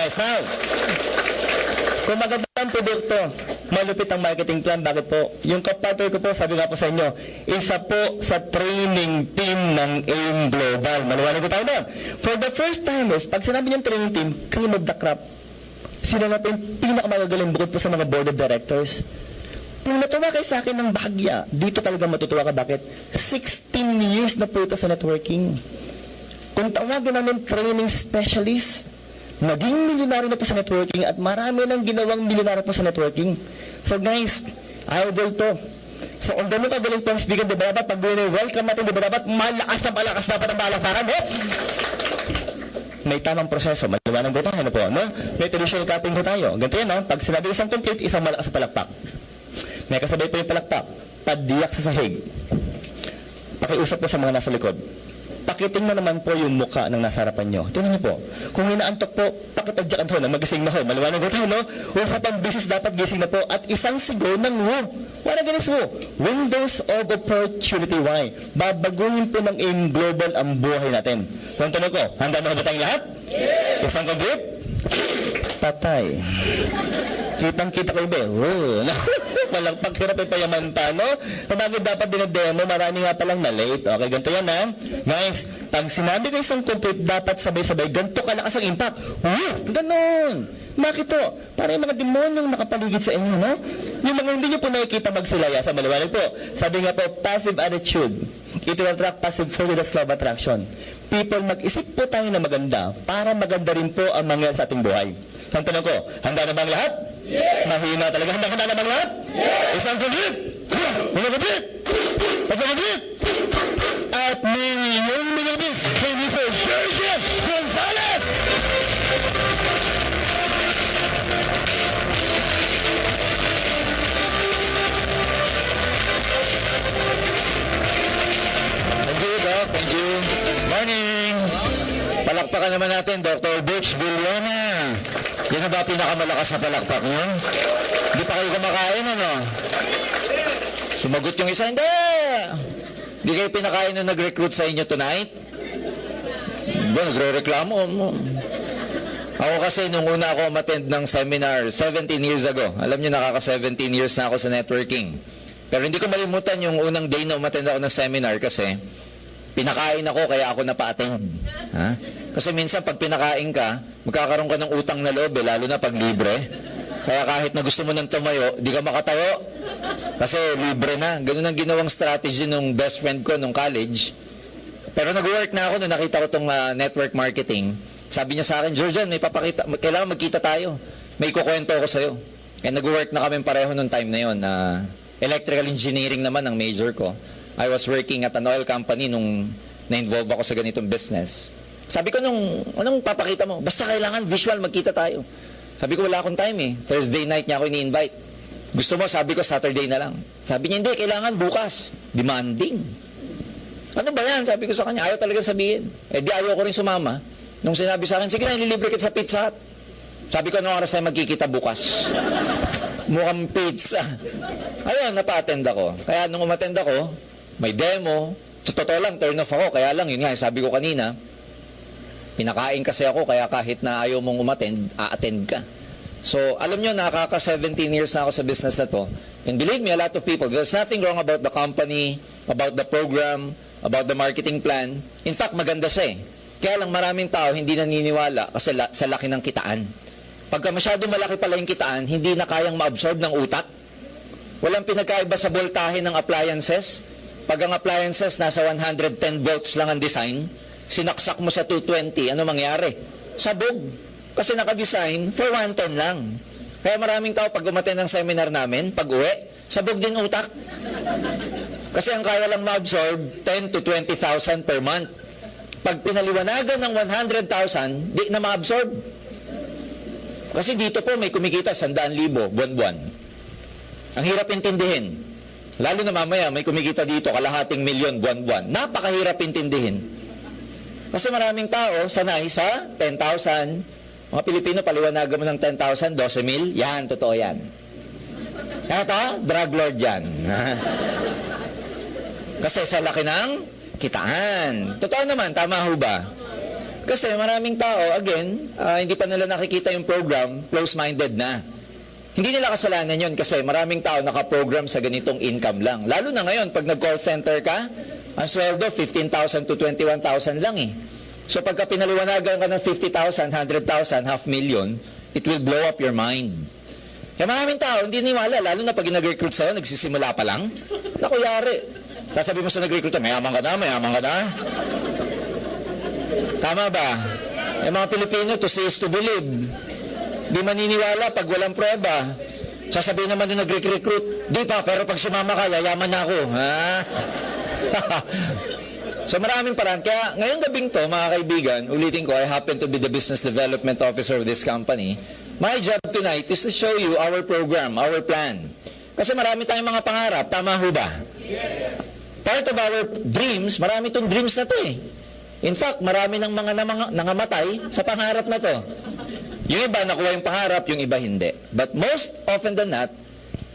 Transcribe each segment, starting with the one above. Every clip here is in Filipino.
guys. Now, kung maganda ang produkto, malupit ang marketing plan, bakit po? Yung kapartner ko po, sabi nga po sa inyo, isa po sa training team ng AIM Global. Maliwanag ko tayo doon. For the first timers, pag sinabi niyong training team, cream of the crop. Sila na po yung pinakamagagaling bukod po sa mga board of directors. Kung natuwa kayo sa akin ng bahagya, dito talaga matutuwa ka. Bakit? 16 years na po ito sa networking. Kung tawagin namin training specialist, naging milyonaryo na po sa networking at marami nang ginawang milyonaryo po sa networking. So guys, idol to. So kung ganun ka galing pang speaker, di ba dapat pag welcome natin, di ba dapat malakas dapat ang balakaran, eh? May tamang proseso, maliwanag ko tayo, ano po, no? May traditional cutting ko tayo. Ganito yan, no? Pag sinabi isang complete, isang malakas sa palakpak. May kasabay po yung palakpak, padiyak sa sahig. Pakiusap po sa mga nasa likod. Pakiting na naman po yung mukha ng nasa harapan nyo. Tingnan niyo po. Kung inaantok po, pakitadyakan ho na magising na ho. Maliwanag ko tayo, no? Usapang business dapat gising na po at isang sigaw ng wo. Wala ganis wo. Windows of Opportunity. Why? Babaguhin po ng AIM Global ang buhay natin. Kung tanong ko, handa na ba tayong lahat? Yes! Isang complete? Patay. Kitang-kita ko iba. Walang paghirap ay payaman pa, no? Bakit dapat dinademo? Marami nga palang na-late. Okay, ganito yan, ha? Guys, pag sinabi ko isang complete, dapat sabay-sabay, ganito kalakas ang impact. Ganon. Bakit to? Para yung mga demonyong nakapaligid sa inyo, no? Yung mga hindi nyo po nakikita magsilaya sa maliwanag po. Sabi nga po, passive attitude. It will attract passive force with a slow attraction. People, mag-isip po tayo na maganda para maganda rin po ang mangyayari sa ating buhay. Ang tanong ko, handa na ba ang lahat? Yes! Mahina talaga. Handa na ba ang lahat? Yes! Isang complete? Isang complete? Isang complete? At yung complete kay Mr. Jurgen Gonzalez! Thank you, Doc. Thank you. Morning! Palakpakan naman natin, Dr. Butch Villena. Yan na ba pinakamalakas na palakpak nyo? Hindi pa kayo kumakain, ano? Sumagot yung isa, hindi! Hindi kayo pinakain nung nag-recruit sa inyo tonight? Ba, nagre-reklamo mo. Ako kasi, nung una ako umattend ng seminar, 17 years ago. Alam nyo, nakaka-17 years na ako sa networking. Pero hindi ko malimutan yung unang day na umattend ako ng seminar kasi pinakain ako kaya ako napa-attend. Ha? Kasi minsan pag pinakain ka, magkakaroon ka ng utang na loob, lalo na pag libre. Kaya kahit na gusto mo nang tumayo, di ka makatayo. Kasi libre na. Ganun ang ginawang strategy nung best friend ko nung college. Pero nag-work na ako nung nakita ko tong network marketing. Sabi niya sa akin, Georgian, may papakita, kailangan magkita tayo. May kukwento ako sa'yo. Kaya nag-work na kami pareho nung time na yun. Electrical engineering naman ang major ko. I was working at an oil company nung na-involve ako sa ganitong business. Sabi ko anong papakita mo? Basta kailangan visual, magkita tayo. Sabi ko, wala akong time eh. Thursday night niya ako ini-invite. Gusto mo, sabi ko, Saturday na lang. Sabi niya, hindi, kailangan bukas. Demanding. Ano ba yan? Sabi ko sa kanya, ayaw talaga sabihin. Di ayaw ko rin sumama. Nung sinabi sa akin, sige na, nililibre kita sa Pizza Hut. Sabi ko, anong oras tayo magkikita bukas? Mukhang pizza. Ayun, napa-attend ako. Kaya nung umattend ako, may demo. Sa totoo lang, turn off ako. Kaya lang, yun nga, sabi ko kanina, pinakain kasi ako, kaya kahit na ayaw mong umattend, a-attend ka. So, alam nyo, nakaka-17 years na ako sa business na to. And believe me, a lot of people, there's nothing wrong about the company, about the program, about the marketing plan. In fact, maganda siya eh. Kaya lang maraming tao hindi naniniwala kasi sa laki ng kitaan. Pagka masyado malaki pala yung kitaan, hindi na kayang ma-absorb ng utak. Walang pinagkaiba sa voltahe ng appliances. Pag ang appliances nasa 110 volts lang ang design, sinaksak mo sa 220, ano mangyari? Sabog. Kasi naka-design for 110 lang. Kaya maraming tao pag umattend ng seminar namin, pag uwi, sabog din utak. Kasi ang kaya lang ma-absorb, 10 to 20,000 per month. Pag pinaliwanagan ng 100,000, di na ma-absorb. Kasi dito po may kumikita 100,000 buwan-buwan. Ang hirap intindihin. Lalo na mamaya may kumikita dito kalahating milyon buwan-buwan. Napakahirap intindihin. Kasi maraming tao sanay sa 10,000. Mga Pilipino, paliwanagan mo ng 10,000, 12,000. Yan, totoo yan. Ito, drug lord yan. Kasi sa laki ng kitaan. Totoo naman, tama ho ba? Kasi maraming tao, again, hindi pa nila nakikita yung program, close-minded na. Hindi nila kasalanan yun kasi maraming tao nakaprogram sa ganitong income lang. Lalo na ngayon, pag nag-call center ka, ang sweldo 15,000 to 21,000 lang eh. So pagka pinaliwanagan ka ng 50,000, 100,000, half million, it will blow up your mind. Kaya maraming tao, hindi niwala, lalo na pag nag-recruit sa'yo, nagsisimula pa lang. Naku, yari. Sasabi mo sa nag-recruit, mayaman ka na, mayaman ka na. Tama ba? Yung mga Pilipino, to see is to believe. Di maniniwala pag walang prueba. Sasabihin naman nung nag-recruit, di pa, pero pag sumama ka, yayaman na ako. Ha? So maraming paraan. Kaya ngayong gabing to, mga kaibigan, ulitin ko, I happen to be the business development officer of this company. My job tonight is to show you our program, our plan. Kasi marami tayong mga pangarap. Tama ho ba? Part of our dreams, marami tong dreams na to eh. In fact, marami ng mga nangamatay sa pangarap na to. Yung iba nakuha yung pangarap, yung iba hindi. But most often than not,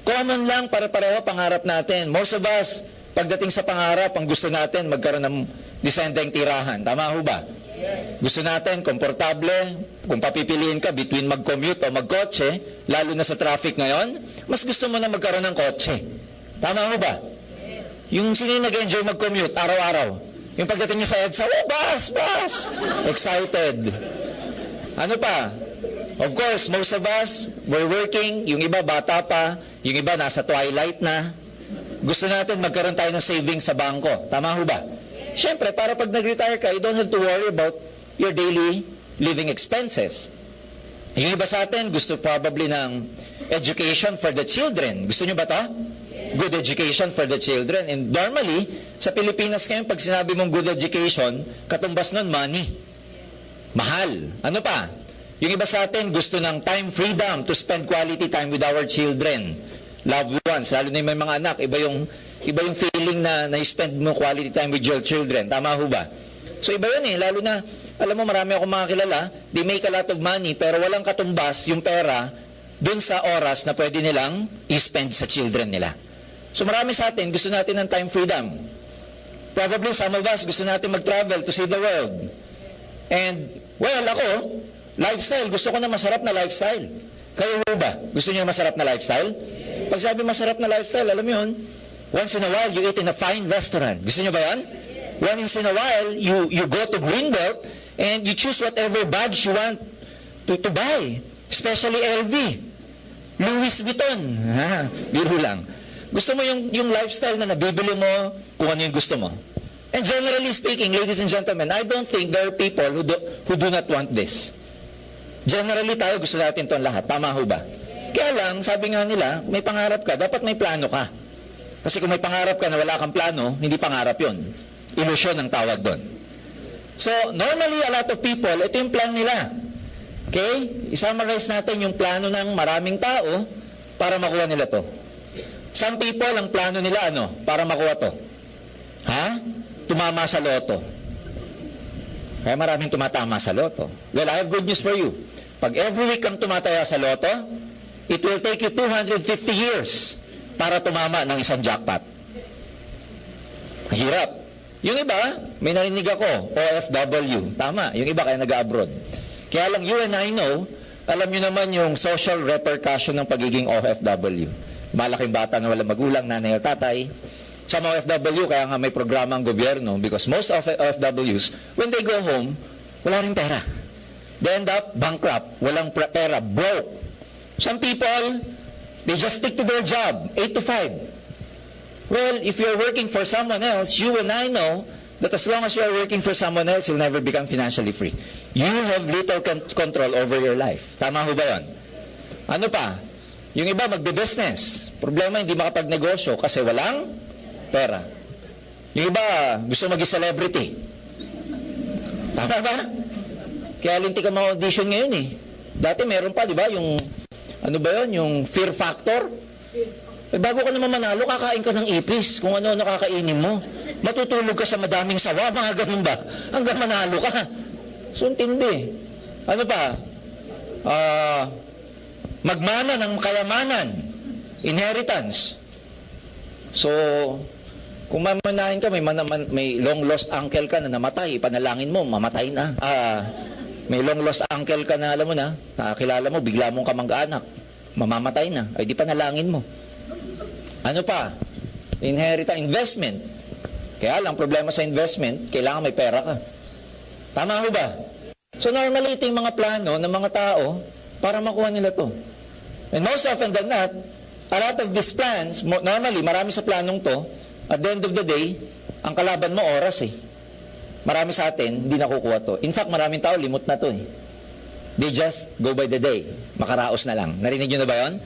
common lang, pare-pareho pangarap natin. Most of us, pagdating sa pangarap, ang gusto natin, magkaroon ng disenteng tirahan. Tama ho ba? Yes. Gusto natin, komportable, kung papipiliin ka between mag-commute o mag-kotse, lalo na sa traffic ngayon, mas gusto mo na magkaroon ng kotse. Tama ho ba? Yes. Yung sino nag-enjoy mag-commute araw-araw? Yung pagdating niya sa EDSA, oh, bus! Excited. Ano pa? Of course, most of us, we're working, yung iba bata pa, yung iba nasa twilight na. Gusto natin magkaroon tayo ng savings sa bangko. Tama ho ba? Siyempre, para pag nag-retire ka, you don't have to worry about your daily living expenses. Yung iba sa atin, gusto probably ng education for the children. Gusto nyo ba to? Good education for the children. And normally, sa Pilipinas ngayon, pag sinabi mong good education, katumbas nun, money. Mahal. Ano pa? Yung iba sa atin, gusto ng time freedom to spend quality time with our children, loved ones. Lalo na yung may mga anak, iba yung feeling na spend mo quality time with your children. Tama ho ba? So iba yun eh. Lalo na, alam mo, marami akong mga kilala, they make a lot of money, pero walang katumbas yung pera dun sa oras na pwede nilang i-spend sa children nila. So marami sa atin, gusto natin ng time freedom. Probably some of us, gusto natin mag-travel to see the world. And, well, ako, lifestyle, gusto ko na masarap na lifestyle. Kayo ho ba? Gusto niyo masarap na lifestyle? Pag sabi masarap na lifestyle, alam mo yun, once in a while, you eat in a fine restaurant. Gusto niyo ba yan? Once in a while, you go to Greenbelt and you choose whatever bags you want to buy. Especially LV. Louis Vuitton. Biro lang. Gusto mo yung lifestyle na nabibili mo kung ano yung gusto mo. And generally speaking, ladies and gentlemen, I don't think there are people who do not want this. Generally tayo gusto natin ito lahat. Tama ho ba? Kaya lang, sabi nga nila, may pangarap ka, dapat may plano ka. Kasi kung may pangarap ka na wala kang plano, hindi pangarap yon. Ilusyon ang tawag doon. So, normally a lot of people, ito yung plan nila. Okay? I-summarize natin yung plano ng maraming tao para makuha nila to. Some people, ang plano nila, para makuha to? Tumama sa loto. Kaya maraming tumatama sa loto. Well, I have good news for you. Pag every week kang tumataya sa loto, it will take you 250 years para tumama ng isang jackpot. Hirap. Yung iba, may narinig ako, OFW. Tama, yung iba kaya nag-abroad. Kaya lang, you and I know, alam nyo naman yung social repercussion ng pagiging OFW. Malaking bata na walang magulang, nanay o tatay. Sa mga OFW, kaya nga may programa ang gobyerno because most of OFWs, when they go home, wala rin pera. They end up bankrupt, walang pera, broke. Some people, they just stick to their job, 8 to 5. Well, if you're working for someone else, you and I know that as long as you're working for someone else, you'll never become financially free. You have little control over your life. Tama ho ba yun? Ano pa? Yung iba magbe-business. Problema, hindi makapag-negosyo kasi walang pera. Yung iba, gusto maging celebrity. Tama ba? Kaya lintik ang mga audition ngayon eh. Dati meron pa, di ba? Yung, ano ba yun? Yung fear factor. Eh, bago ka naman manalo, kakain ka ng ipis. Kung ano nakakainin mo. Matutulog ka sa madaming sawa, mga ganun ba? Hanggang manalo ka. So, intindi. Ano pa? Magmana ng kayamanan. Inheritance. So, Kung mamanahin ka, may long lost uncle ka na namatay, panalangin mo, mamatay na. May long lost uncle ka na, alam mo na, nakakilala mo, bigla mong kamag-anak, mamamatay na. Ay di panalangin mo. Ano pa? Investment. Kaya lang, problema sa investment, kailangan may pera ka. Tama ho ba? So normally, ito yung mga plano ng mga tao para makuha nila to. And most often than not, a lot of these plans, normally, marami sa planong to, at the end of the day, ang kalaban mo oras eh. Marami sa atin, hindi nakukuha to. In fact, maraming tao, limot na to eh. They just go by the day. Makaraos na lang. Narinig nyo na ba yun?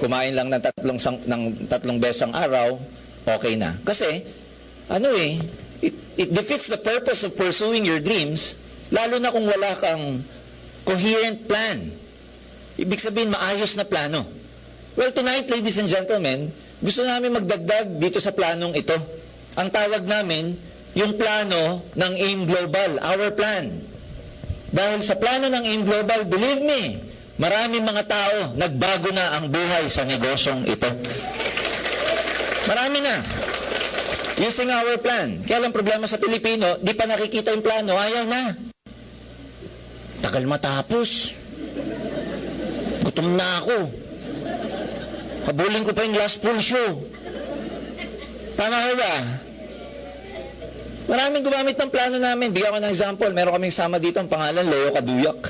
Kumain lang ng tatlong beses ang araw, okay na. Kasi, it defeats the purpose of pursuing your dreams, lalo na kung wala kang coherent plan. Ibig sabihin, maayos na plano. Well, tonight, ladies and gentlemen, gusto namin magdagdag dito sa planong ito. Ang tawag namin, yung plano ng AIM Global, our plan. Dahil sa plano ng AIM Global, believe me, maraming mga tao, nagbago na ang buhay sa negosyong ito. Marami na. Using our plan. Kaya lang problema sa Pilipino, di pa nakikita yung plano, ayaw na. Tagal matapos. Gutom na ako. Habulin ko pa yung last full show. Tama ba? Maraming gumamit ng plano namin. Bigyan ko ng example. Meron kaming sama dito ang pangalan, Leo Kaduyak.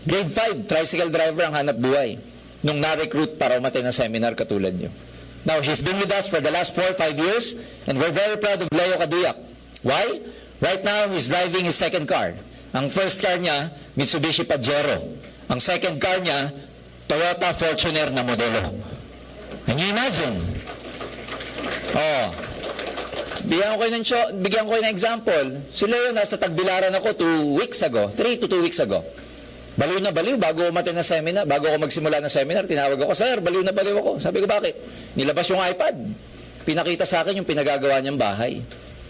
Grade 5, tricycle driver ang hanap buhay. Nung na-recruit para umatay ng seminar katulad nyo. Now, she's been with us for the last 4 or 5 years, and we're very proud of Leo Kaduyak. Why? Right now, he's driving his second car. Ang first car niya, Mitsubishi Pajero. Ang second car niya, Toyota Fortuner na modelo. Can you imagine? Oh. Bigyan ko kayo ng example. Si Leo, nasa Tagbilaran ako 3 to 2 weeks ago. Baliw na baliw, bago umatin na seminar, bago ako magsimula ng seminar, tinawag ako, Sir, baliw na baliw ako. Sabi ko, bakit? Nilabas yung iPad. Pinakita sa akin yung pinagagawa niyang bahay.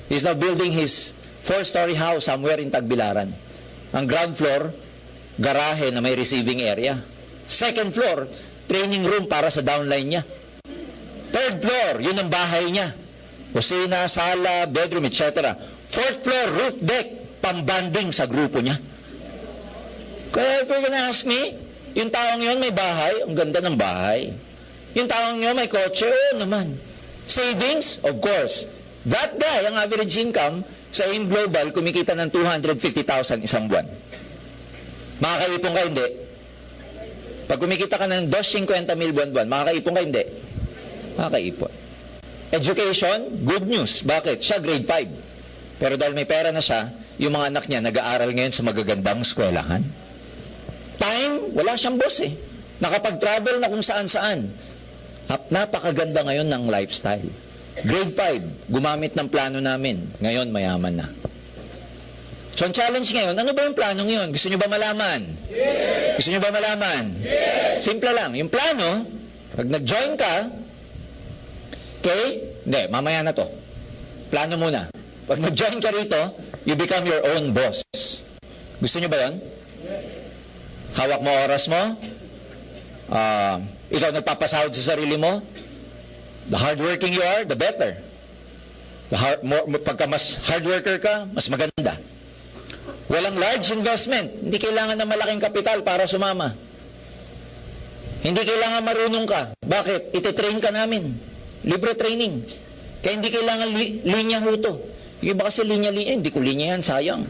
He's now building his 4-story house somewhere in Tagbilaran. Ang ground floor, garahe na may receiving area. Second floor, training room para sa downline niya. Third floor, yun ang bahay niya. Kusina, sala, bedroom, etc. Fourth floor, roof deck, pambanding sa grupo niya. Kaya if you're gonna ask me, yung taong yun may bahay, ang ganda ng bahay. Yung taong yun may kotse, oo naman. Savings, of course. That guy, ang average income sa AIM Global, kumikita ng 250,000 isang buwan. Makakaipon ka, hindi. Pag kumikita ka ng 250,000 buwan-buwan, makakaipon ka, hindi. Makakaipon. Education, good news. Bakit? Siya grade 5. Pero dahil may pera na siya, yung mga anak niya nag-aaral ngayon sa magagandang eskwelahan. Time, wala siyang boss eh. Nakapag-travel na kung saan-saan. Napakaganda ngayon ng lifestyle. Grade 5, gumamit ng plano namin. Ngayon, mayaman na. So, ang challenge ngayon, ano ba yung planong yun? Gusto nyo ba malaman? Yes! Gusto nyo ba malaman? Yes! Simple lang. Yung plano, pag nag-join ka, okay? Hindi, mamaya na to. Plano muna. Pag nag-join ka rito, you become your own boss. Gusto nyo ba yun? Hawak mo oras mo? Ikaw nagpapasahod sa sarili mo? The hardworking you are, the better. Pagka mas hardworker ka, mas maganda. Walang large investment. Hindi kailangan ng malaking kapital para sumama. Hindi kailangan marunong ka. Bakit? Ititrain ka namin. Libre training. Kaya hindi kailangan linya ho to. Yung iba kasi linya-linya. Hindi ko linya yan, sayang.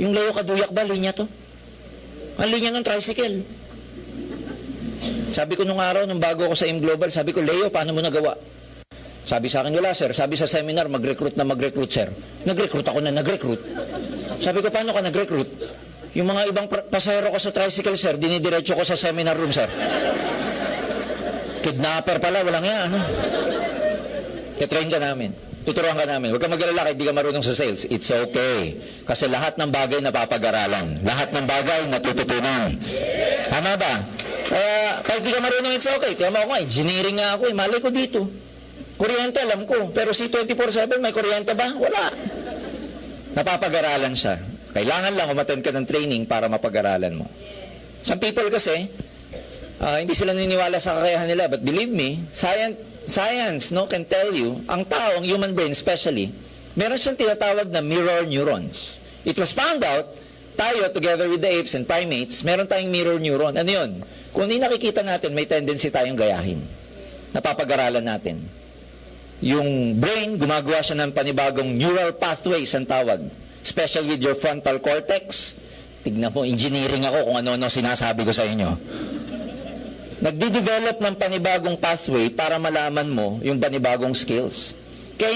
Yung Leo Kaduyak ba, linya to? Ang linya ng tricycle. Sabi ko nung araw, nung bago ako sa AIM Global, sabi ko, Leo, paano mo nagawa? Sabi sa akin, wala sir. Sabi sa seminar, mag-recruit sir. Nag-recruit ako na nag-recruit. Sabi ko, paano ka nag-recruit? Yung mga ibang pasahero ko sa tricycle, sir, dinidiretso ko sa seminar room, sir. Kidnapper pala, walang yan, ano? Titrain ka namin. Tuturuan ka namin. Huwag ka mag-alala kahit di ka marunong sa sales. It's okay. Kasi lahat ng bagay napapag-aralan. Lahat ng bagay natututunan. Tama ba? Kaya kahit di ka marunong, it's okay. Kaya ako, engineering nga ako, malay ko dito. Kuryente, alam ko. Pero si 24/7, may kuryente ba? Wala. Napapag-aralan siya. Kailangan lang umattend ka ng training para mapag-aralan mo. Some people kasi, hindi sila naniniwala sa kakayahan nila. But believe me, science, no, can tell you, ang tao, ang human brain especially, meron siyang tinatawag na mirror neurons. It was found out, tayo, together with the apes and primates, meron tayong mirror neuron. Ano yun? Kung hindi nakikita natin, may tendency tayong gayahin. Napapag-aralan natin. Yung brain, gumagawa siya ng panibagong neural pathways ang tawag. Especially with your frontal cortex. Tignan mo, engineering ako kung ano-ano sinasabi ko sa inyo. Nagdi-develop ng panibagong pathway para malaman mo yung panibagong skills. Kaya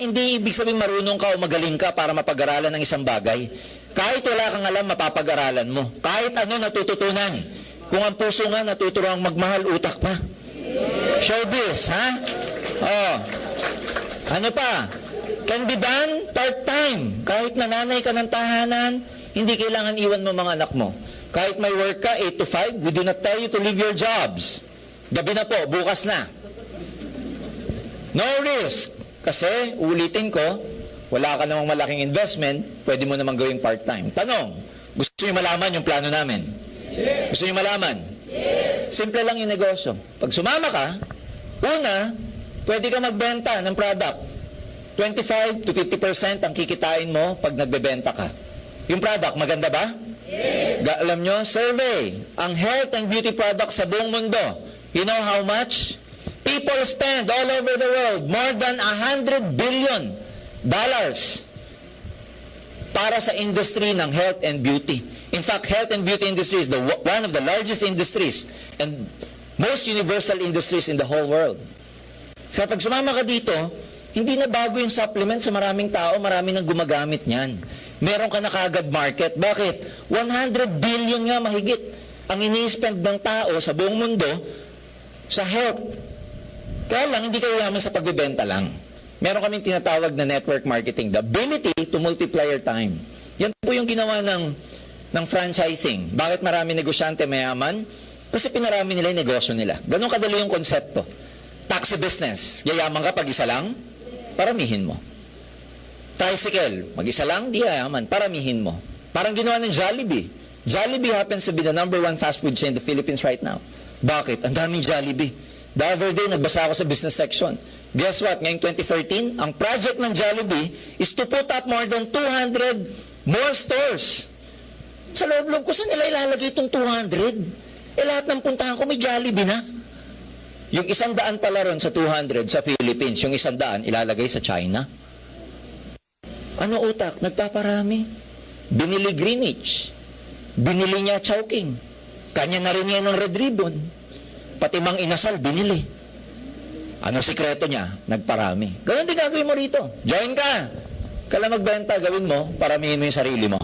hindi ibig sabihin marunong ka o magaling ka para mapag-aralan ng isang bagay. Kahit wala kang alam, mapapag-aralan mo. Kahit ano natututunan. Kung ang puso nga natuturuang magmahal, utak pa. Showbiz, ha? Oh. Ano pa? Can be done part-time. Kahit nananay ka ng tahanan, hindi kailangan iwan mo mga anak mo. Kahit may work ka, 8 to 5, we do not tell you to leave your jobs. Gabi na po, bukas na. No risk. Kasi, ulitin ko, wala ka namang malaking investment, pwede mo namang gawing part-time. Tanong, gusto niyo malaman yung plano namin? Yes. Gusto niyo malaman? Yes. Simple lang yung negosyo. Pag sumama ka, una, pwede ka magbenta ng product. 25 to 50% ang kikitain mo pag nagbebenta ka. Yung product, maganda ba? Yes. Alam nyo, survey, ang health and beauty products sa buong mundo. You know how much? People spend all over the world more than $100 billion para sa industry ng health and beauty. In fact, health and beauty industry is one of the largest industries and most universal industries in the whole world. Kaya pag sumama ka dito, hindi na bago yung supplement sa maraming tao, marami nang gumagamit niyan. Meron ka na kaagad market. Bakit? 100 billion nga mahigit ang ini-spend ng tao sa buong mundo sa health. Kaya lang, hindi kayo yaman sa pagbebenta lang. Meron kaming tinatawag na network marketing, the ability to multiply your time. Yan po yung ginawa ng franchising. Bakit marami negosyante mayaman? Kasi pinarami nila yung negosyo nila. Ganun kadali yung konsepto. Taxi business. Yayaman ka pag isa lang, paramihin mo. Tricycle, mag-isa lang, di yayaman, paramihin mo. Parang ginawa ng Jollibee. Jollibee happens to be the #1 fast food chain in the Philippines right now. Bakit? Ang daming Jollibee. The other day, nagbasa ako sa business section. Guess what? Ngayong 2013, ang project ng Jollibee is to put up more than 200 more stores. Sa loob-loob ko, saan nila ilalagay itong 200? Lahat ng puntahan ko may Jollibee na. Yung 100 pala ron sa 200 sa Philippines, yung 100 ilalagay sa China. Ano utak? Nagpaparami. Binili Greenwich. Binili niya Chowking. Kanya na rin yan ng Red Ribbon. Pati mang inasal, binili. Ano sikreto niya? Nagparami. Ganun din gagawin mo rito. Join ka. Kala magbenta, gawin mo, paramihin mo yung sarili mo.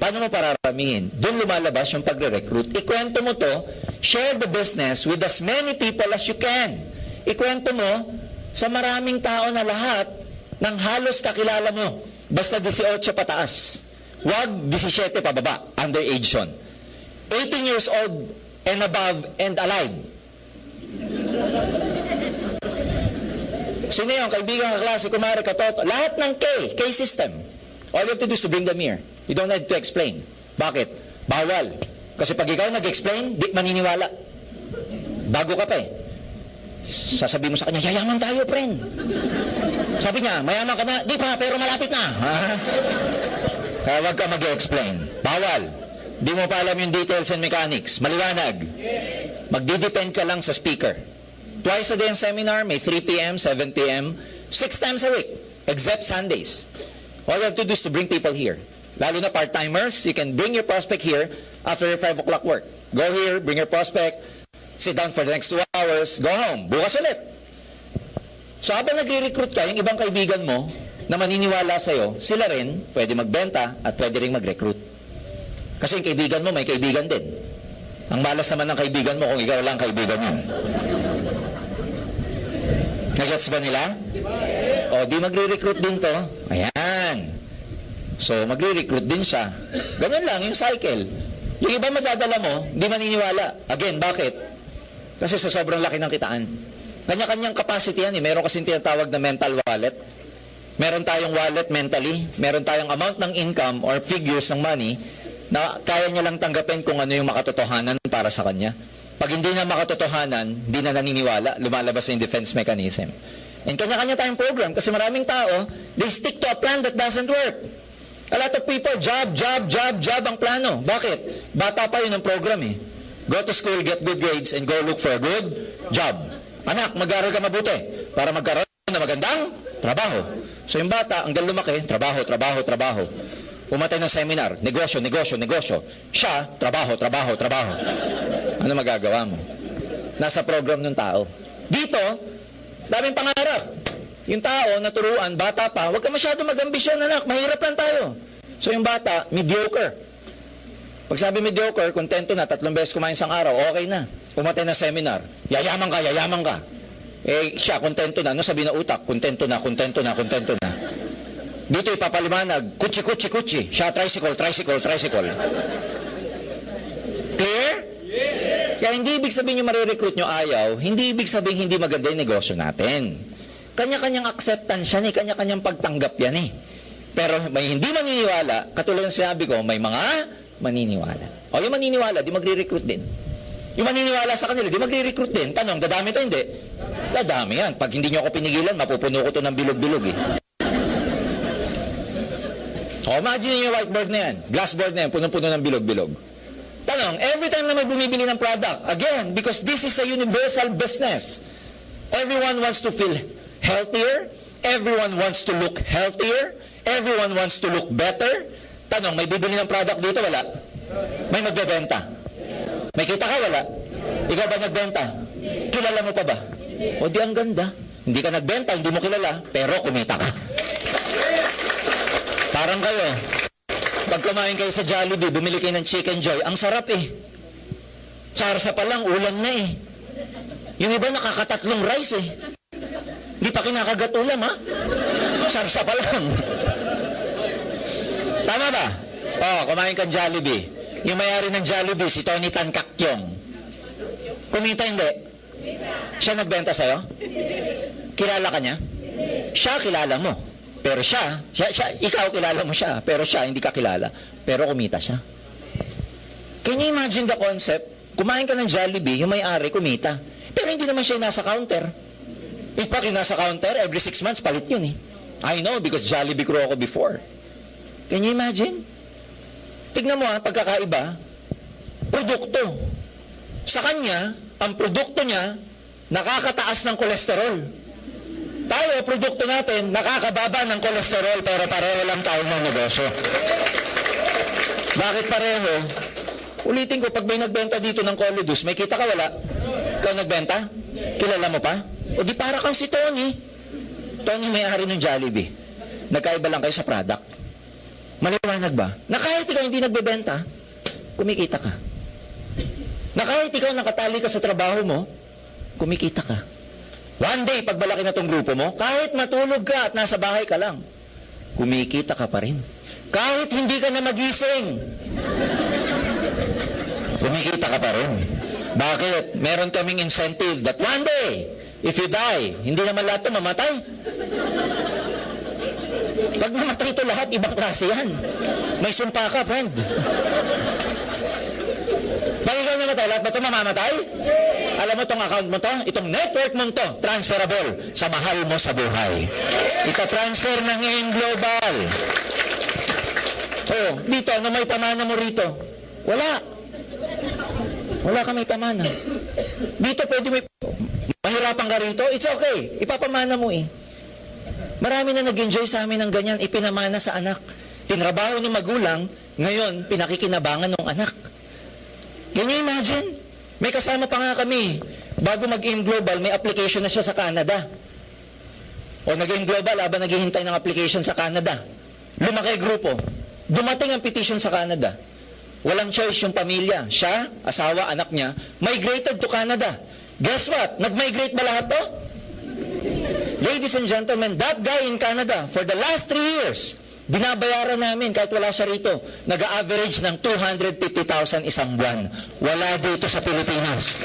Paano mo pararamihin? Doon lumalabas yung pagre-recruit. Ikwento mo to, share the business with as many people as you can. Ikwento mo sa maraming tao na lahat ng halos kakilala mo. Basta 18 pataas. Huwag 17 pababa, underage yun. 18 years old and above and alive. Sino yung kaibigan ka klase, kumare, katoto, lahat ng K system. All you have to do is to bring them here. You don't need to explain. Bakit? Bawal. Kasi pag ikaw nag-explain, di maniniwala. Bago ka pa eh. Sasabihin mo sa kanya, yayaman tayo, friend. Sabi niya, mayaman ka na, di pa, pero malapit na. Kaya wag ka mag-explain. Bawal. Di mo pa alam yung details and mechanics. Maliwanag. Magdidepend ka lang sa speaker. Twice a day ang seminar, may 3 p.m., 7 p.m., 6 times a week, except Sundays. All you have to do is to bring people here. Lalo na part-timers, you can bring your prospect here after your 5 o'clock work. Go here, bring your prospect, sit down for the next 2 hours, go home, bukas ulit. So habang nagre-recruit ka, yung ibang kaibigan mo na maniniwala sa'yo, sila rin pwede magbenta at pwede rin mag-recruit. Kasi yung kaibigan mo, may kaibigan din. Ang malas naman ng kaibigan mo kung ikaw lang kaibigan mo. Nagets ba nila? O, di magre-recruit din to. Ayan. So, magre-recruit din siya. Ganun lang, yung cycle. Yung iba madadala mo, di maniniwala. Again, bakit? Kasi sa sobrang laki ng kitaan. Kanya-kanyang capacity yan eh. Meron kasing tinatawag na mental wallet. Meron tayong wallet mentally. Meron tayong amount ng income or figures ng money na kaya niya lang tanggapin kung ano yung makatotohanan para sa kanya. Pag hindi na makatotohanan, hindi na naniniwala, lumalabas na yung defense mechanism. And kanya-kanya tayong program kasi maraming tao, they stick to a plan that doesn't work. A lot of people, job ang plano. Bakit? Bata pa yun ang program eh. Go to school, get good grades, and go look for a good job. Anak, mag-aral ka mabuti para magkaroon na magandang trabaho. So yung bata, hanggang lumaki, trabaho. Umatay ng seminar, negosyo. Siya, trabaho. Ano magagawa mo? Nasa program ng tao. Dito, daming pangarap. Yung tao, naturuan, bata pa, huwag ka masyado mag-ambisyon, anak. Mahirap lang tayo. So yung bata, mediocre. Pag sabi mediocre, kontento na, 3 beses kumain isang araw, okay na. Umatay ng seminar, yayaman ka. Eh, siya, kontento na. Ano sabi na utak? Kontento na. Dito ipapaliwanag, kutsi. Siya, tricycle. Clear? Yes. Kaya hindi ibig sabihin yung marirecruit nyo ayaw, hindi ibig sabihin hindi maganda yung negosyo natin. Kanya-kanyang acceptance yan eh, kanya-kanyang pagtanggap yan eh. Pero may hindi maniniwala, katulad ng sinabi ko, may mga maniniwala. O yung maniniwala, di magre-recruit din. Yung maniniwala sa kanila, di magre-recruit din. Tanong, dadami to hindi? Dadami yan. Pag hindi nyo ako pinigilan, mapupuno ko to ng bilog-bilog eh. O, imagine yung whiteboard na yan, glassboard na yan, punong-puno ng bilog-bilog. Tanong, every time na may bumibili ng product, again, because this is a universal business, everyone wants to feel healthier, everyone wants to look healthier, everyone wants to look better. Tanong, may bibili ng product dito? Wala. May magbebenta? May kita ka? Wala. Ikaw ba nagbenta? Kilala mo pa ba? O di ang ganda. Hindi ka nagbenta, hindi mo kilala, pero kumita ka. Parang kayo, pag kumain kayo sa Jollibee, bumili kayo ng Chicken Joy, ang sarap eh. Sarsa pa lang, ulam na eh. Yung iba nakakatatlong rice eh. Hindi pa kinakagat ulam ha. Sarsa pa lang. Tama ba? Oh, kumain kang Jollibee. Yung may-ari ng Jollibee, si Tony Tan Caktiong. Kumita hindi? Siya nagbenta sa'yo? Kilala ka niya? Siya kilala mo. Pero siya, ikaw kilala mo siya, pero siya hindi ka kilala. Pero kumita siya. Can you imagine the concept? Kumain ka ng Jollibee, yung may-ari kumita. Pero hindi naman siya nasa counter. In fact, yung nasa counter, every 6 months, palit yun eh. I know, because Jollibee crew ako before. Can you imagine? Tignan mo ha, pagkakaiba, produkto. Sa kanya, ang produkto niya, nakakataas ng kolesterol. Tayo, produkto natin, nakakababa ng kolesterol, pero pareho lang tayo ng negosyo. Bakit pareho? Ulitin ko, pag may nagbenta dito ng Colidus, may kita ka wala? Ikaw nagbenta? Kilala mo pa? O di para kang si Tony. Tony may-ari ng Jollibee. Nagkaiba lang kayo sa product. Maliwanag ba? Na kahit ikaw hindi nagbebenta, kumikita ka. Na kahit ikaw nakatali ka sa trabaho mo, kumikita ka. One day, pag malaki na tong grupo mo, kahit matulog ka at nasa bahay ka lang, kumikita ka pa rin. Kahit hindi ka na magising, kumikita ka pa rin. Bakit? Meron kaming incentive that one day, if you die, hindi naman lahat ito mamatay. Pag namatay ito lahat, ibang klase yan. May sumpa ka, friend. Pag ikaw namatay, lahat ba ito mamamatay? Alam mo itong account mo to? Itong network mo to, transferable sa mahal mo sa buhay. Ita-transfer ng AIM Global. Oh, dito, ano may pamana mo rito? Wala. Wala ka may pamana. Dito pwede may... Mahirapan ka rito? It's okay. Ipapamana mo eh. Marami na nag-enjoy sa amin ng ganyan, ipinamana sa anak. Tinrabaho ng magulang, ngayon pinakikinabangan ng anak. Can you imagine? May kasama pa nga kami. Bago mag-AIM Global, may application na siya sa Canada. O nag-AIM Global, habang naghihintay ng application sa Canada. Lumaki grupo. Dumating ang petition sa Canada. Walang choice yung pamilya. Siya, asawa, anak niya, migrated to Canada. Guess what? Nag-migrate ba lahat to? Ladies and gentlemen, that guy in Canada, for the last 3 years, binabayaran namin kahit wala siya rito. Nag-a-average ng 250,000 isang buwan. Wala dito sa Pilipinas.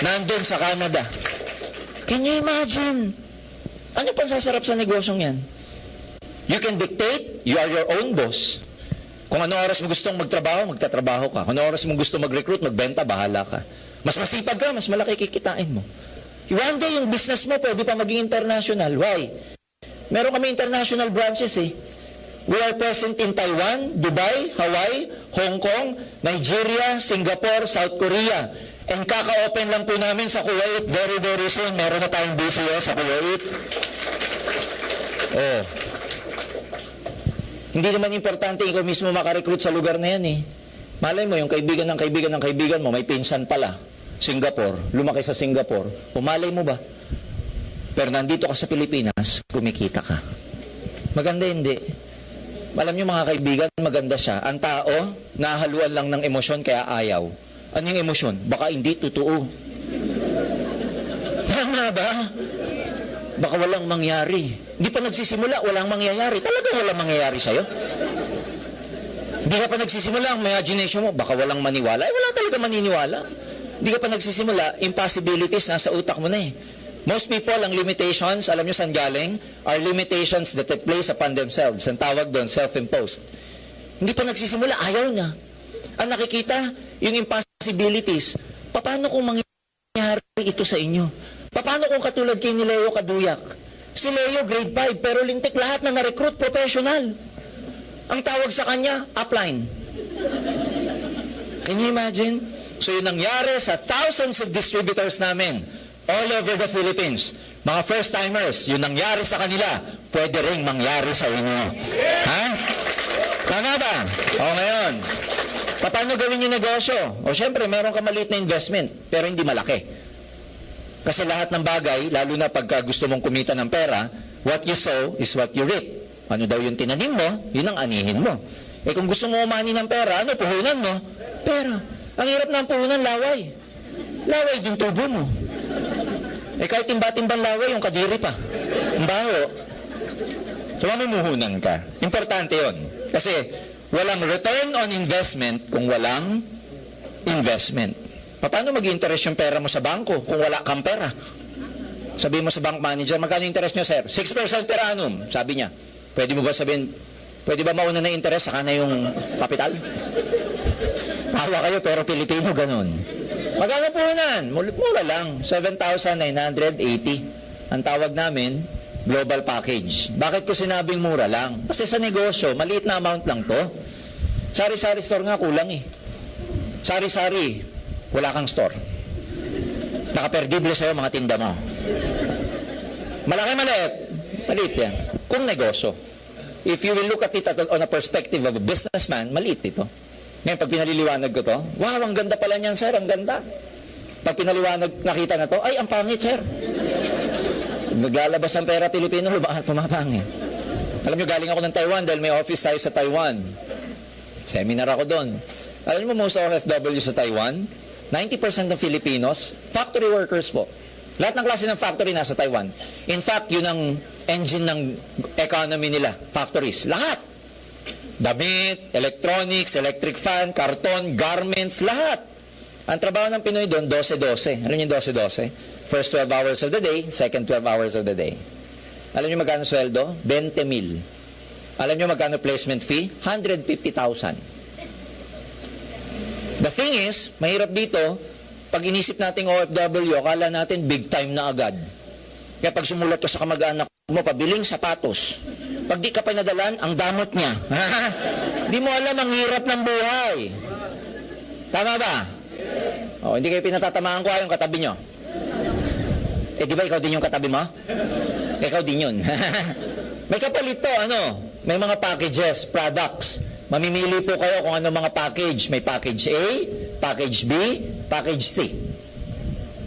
Nandun sa Canada. Can you imagine? Ano pang sasarap sa negosyong yan? You can dictate, you are your own boss. Kung ano oras mo gustong magtrabaho, magtatrabaho ka. Kung ano oras mo gustong mag-recruit, magbenta, bahala ka. Mas masipag ka, mas malaki kikitain mo. One day, yung business mo pwede pa maging international. Why? Meron kami international branches eh. We are present in Taiwan, Dubai, Hawaii, Hong Kong, Nigeria, Singapore, South Korea. And kaka-open lang po namin sa Kuwait very, very soon. Meron na tayong BCO sa Kuwait. Oh. Hindi naman importante ikaw mismo makarecruit sa lugar na yan eh. Malay mo, yung kaibigan ng kaibigan ng kaibigan mo, may pinsan pala. Singapore, lumaki sa Singapore. Pumalay mo ba? Pero nandito ka sa Pilipinas, kumikita ka. Maganda hindi. Alam niyo mga kaibigan, maganda siya. Ang tao, nahaluan lang ng emosyon kaya ayaw. Ano yung emosyon? Baka hindi totoo. Tama ba? Baka walang mangyari. Hindi pa nagsisimula, walang mangyayari. Talagang walang mangyayari sa'yo. Hindi ka pa nagsisimula, ang imagination mo, baka walang maniwala. Eh, wala talaga maniniwala. Hindi ka pa nagsisimula, impossibilities nasa utak mo na eh. Most people, ang limitations, alam nyo saan galing? Are limitations that they place upon themselves. Ang tawag doon, self-imposed. Hindi pa nagsisimula, ayaw na. Ang nakikita, yung impossibilities, paano kung mangyayari ito sa inyo? Paano kung katulad kay ni Leo Kaduyak? Si Leo, grade 5, pero lintik lahat na na-recruit professional. Ang tawag sa kanya, upline. Can you imagine? So yun nangyari sa thousands of distributors namin all over the Philippines. Mga first-timers, yun nangyari sa kanila, pwede ring mangyari sa inyo. Ha? Tama ba? O ngayon, paano gawin yung negosyo? O syempre, meron ka maliit na investment, pero hindi malaki. Kasi lahat ng bagay, lalo na pagka gusto mong kumita ng pera, what you sow is what you reap. Ano daw yung tinanim mo, yun ang anihin mo. Eh kung gusto mo umani ng pera, ano puhunan mo? Pera. Ang hirap ng puhunan, laway. Laway din tubo mo. Eh kahit timba-timbang laway, yung kadiri pa. Ang baho. So mamumuhunan ka. Importante yon. Kasi walang return on investment kung walang investment. Paano mag-interest yung pera mo sa bangko kung wala kang pera? Sabi mo sa bank manager, magkano interest nyo, sir? 6% per annum, sabi niya. Pwede mo ba sabihin, pwede ba mauna na interest, saka na yung kapital? Tawa kayo, pero Pilipino, ganun. Magkano po nan? Mura lang, 7,980. Ang tawag namin, global package. Bakit ko sinabing mura lang? Kasi sa negosyo, maliit na amount lang to. Sari-sari store nga, kulang eh. Sari-sari, wala kang store. Nakaperdible sa'yo mga tinda mo. Malaki, maliit. Maliit yan. Kung negosyo. If you will look at it on a perspective of a businessman, maliit ito. Ngayon, pag pinaliliwanag ko to, wow, ang ganda pala niyan, sir, ang ganda. Pag pinaliwanag, nakita na to, ay, ang pangit, sir. Naglalabas ng pera Pilipino, bakit pumapangit? Alam nyo, galing ako ng Taiwan dahil may office tayo sa Taiwan. Seminar ako doon. Alam nyo, most OFW sa Taiwan, 90% ng Filipinos, factory workers po. Lahat ng klase ng factory nasa Taiwan. In fact, yun ang engine ng economy nila, factories. Lahat. Damit, electronics, electric fan, karton, garments, lahat. Ang trabaho ng Pinoy doon, 12-12. Ano yung 12-12? First 12 hours of the day, second 12 hours of the day. Alam nyo magkano sweldo? 20,000. Alam nyo magkano placement fee? 150,000. The thing is, mahirap dito, pag inisip natin OFW, akala natin big time na agad. Kaya pag sumulat ka sa kamag-anak mo, pabiling sapatos. Pag di ka pa nadalan, ang damot niya. Di mo alam ang hirap ng buhay. Tama ba? O, hindi kayo pinatatamaan ko yung katabi nyo. Eh, di ba ikaw din yung katabi mo? Ikaw din yun. May kapalit to, ano? May mga packages, products. Mamimili po kayo kung ano mga package. May package A, package B, package C.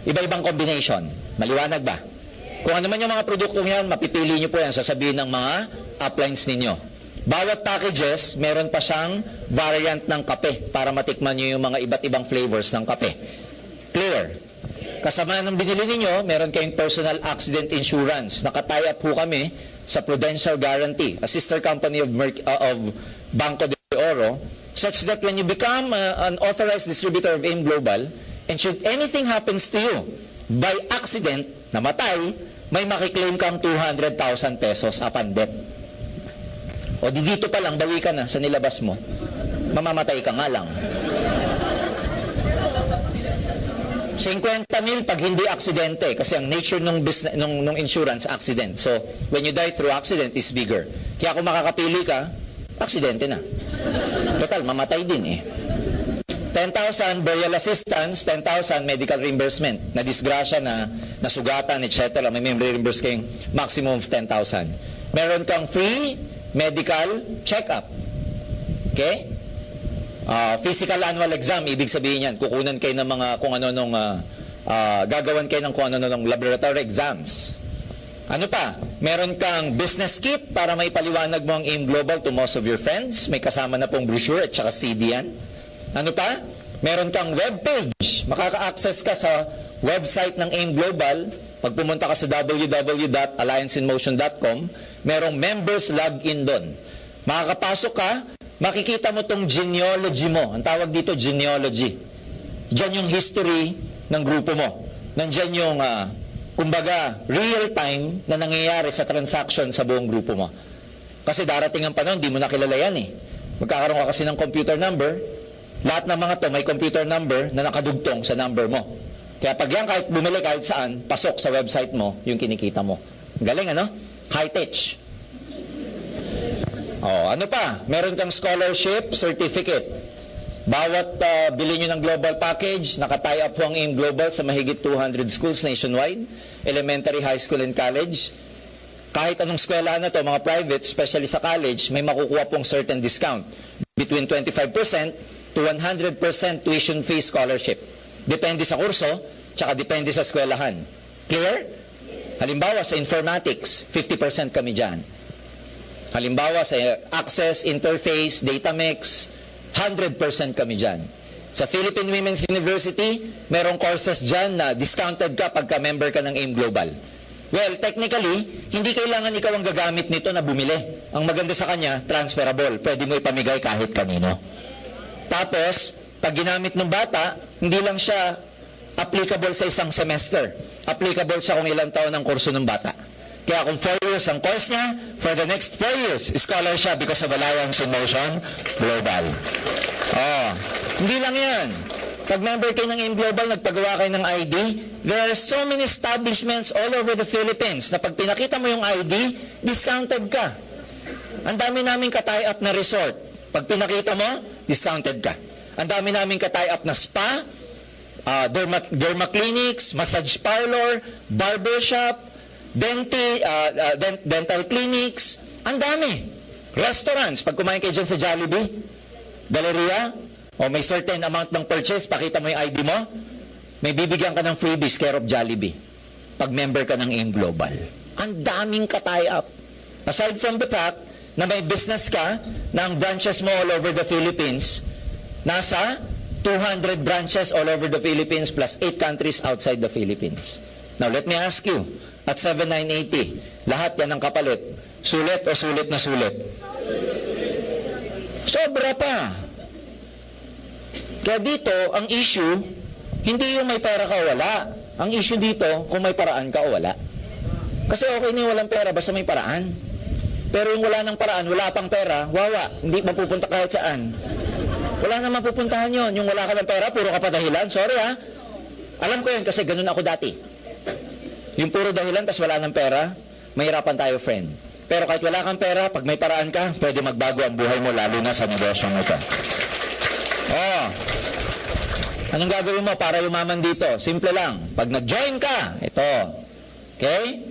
Iba-ibang combination. Maliwanag ba? Kung ano man yung mga produktong yan, mapipili nyo po yan, sasabihin ng mga uplines ninyo. Bawat packages, meron pa siyang variant ng kape para matikman nyo yung mga iba't ibang flavors ng kape. Clear? Kasama ng binili ninyo, meron kayong personal accident insurance. Nakataya po kami sa Prudential Guarantee, a sister company of Banco de Oro, such that when you become an authorized distributor of AIM Global, and should anything happens to you, by accident, namatay, may makiklaim kang 200,000 pesos upon death. O di dito pa lang, bawi ka na sa nilabas mo. Mamamatay ka nga lang. 50,000 pag hindi aksidente kasi ang nature nung business nung insurance accident. So, when you die through accident is bigger. Kaya kung makakapili ka, aksidente na. Total, mamatay din eh. 10,000 burial assistance, 10,000 medical reimbursement. Na disgrasya na nasugatan, etc. May reimburse kayong maximum of 10,000. Meron kang free medical check-up. Okay? Physical annual exam, ibig sabihin yan, kukunan kayo ng mga kung ano nung gagawan kayo ng kung ano nung laboratory exams. Ano pa? Meron kang business kit para may paliwanag mo ang AIM Global to most of your friends. May kasama na pong brochure at saka CD yan. Ano pa? Meron kang webpage. Makaka-access ka sa website ng AIM Global. Pag pumunta ka sa www.allianceinmotion.com, merong members login doon. Makakapasok ka, makikita mo tong genealogy mo. Ang tawag dito, genealogy. Diyan yung history ng grupo mo. Nandyan yung, kumbaga, real time na nangyayari sa transaction sa buong grupo mo. Kasi darating ang panahon, di mo na kilala yan eh. Magkakaroon ka kasi ng computer number. Lahat ng mga to may computer number na nakadugtong sa number mo. Kaya pag yan, kahit bumili kahit saan, pasok sa website mo, yung kinikita mo. Galing, ano? High-tech. Ano pa? Meron kang scholarship certificate. Bawat bili nyo ng global package, nakatie up po ang AIM Global sa mahigit 200 schools nationwide, elementary, high school, and college. Kahit anong eskwela na to, mga private, especially sa college, may makukuha pong certain discount. Between 25% to 100% tuition fee scholarship. Depende sa kurso, tsaka depende sa eskwelahan. Clear? Halimbawa, sa informatics, 50% kami dyan. Halimbawa, sa access, interface, data mix, 100% kami dyan. Sa Philippine Women's University, merong courses dyan na discounted ka pagka member ka ng AIM Global. Well, technically, hindi kailangan ikaw ang gagamit nito na bumili. Ang maganda sa kanya, transferable. Pwede mo ipamigay kahit kanino. Tapos, pag ginamit ng bata, hindi lang siya applicable sa isang semester. Applicable siya kung ilang taon ang kurso ng bata. Kaya kung 4 years ang course niya, for the next 4 years, scholar siya because of Alliance in Motion Global. Hindi lang yan. Pag member kayo ng AIM Global, nagpagawa kayo ng ID, there are so many establishments all over the Philippines na pag pinakita mo yung ID, discounted ka. Ang dami namin ka-tie up na resort. Pag pinakita mo, discounted ka. Ang dami namin ka-tie up na spa, derma clinics, massage parlor, barbershop, dental clinics, ang dami. Restaurants, pag kumain kayo dyan sa Jollibee, Galleria, o may certain amount ng purchase, pakita mo yung ID mo, may bibigyan ka ng freebies care of Jollibee. Pag member ka ng AIM Global. Ang daming ka-tie up. Aside from the fact na may business ka na ang branches mo all over the Philippines, nasa 200 branches all over the Philippines plus 8 countries outside the Philippines. Now, let me ask you, at 7,980, lahat yan ang kapalit. Sulit o sulit na sulit? Sobra pa. Kaya dito, ang issue, hindi yung may pera ka o wala. Ang issue dito, kung may paraan ka o wala. Kasi okay na yung walang pera, basta may paraan. Pero yung wala ng paraan, wala pang pera, wawa, hindi mapupunta kahit saan. Wala na mapupuntahan yun. Yung wala ka ng pera, puro ka pa dahilan. Sorry ha. Alam ko yun kasi ganun ako dati. Yung puro dahilan, tas wala ng pera, mahirapan tayo, friend. Pero kahit wala kang pera, pag may paraan ka, pwede magbago ang buhay mo, lalo na sa negosyong ito. Anong gagawin mo para yumaman dito? Simple lang. Pag nag-join ka, ito. Okay?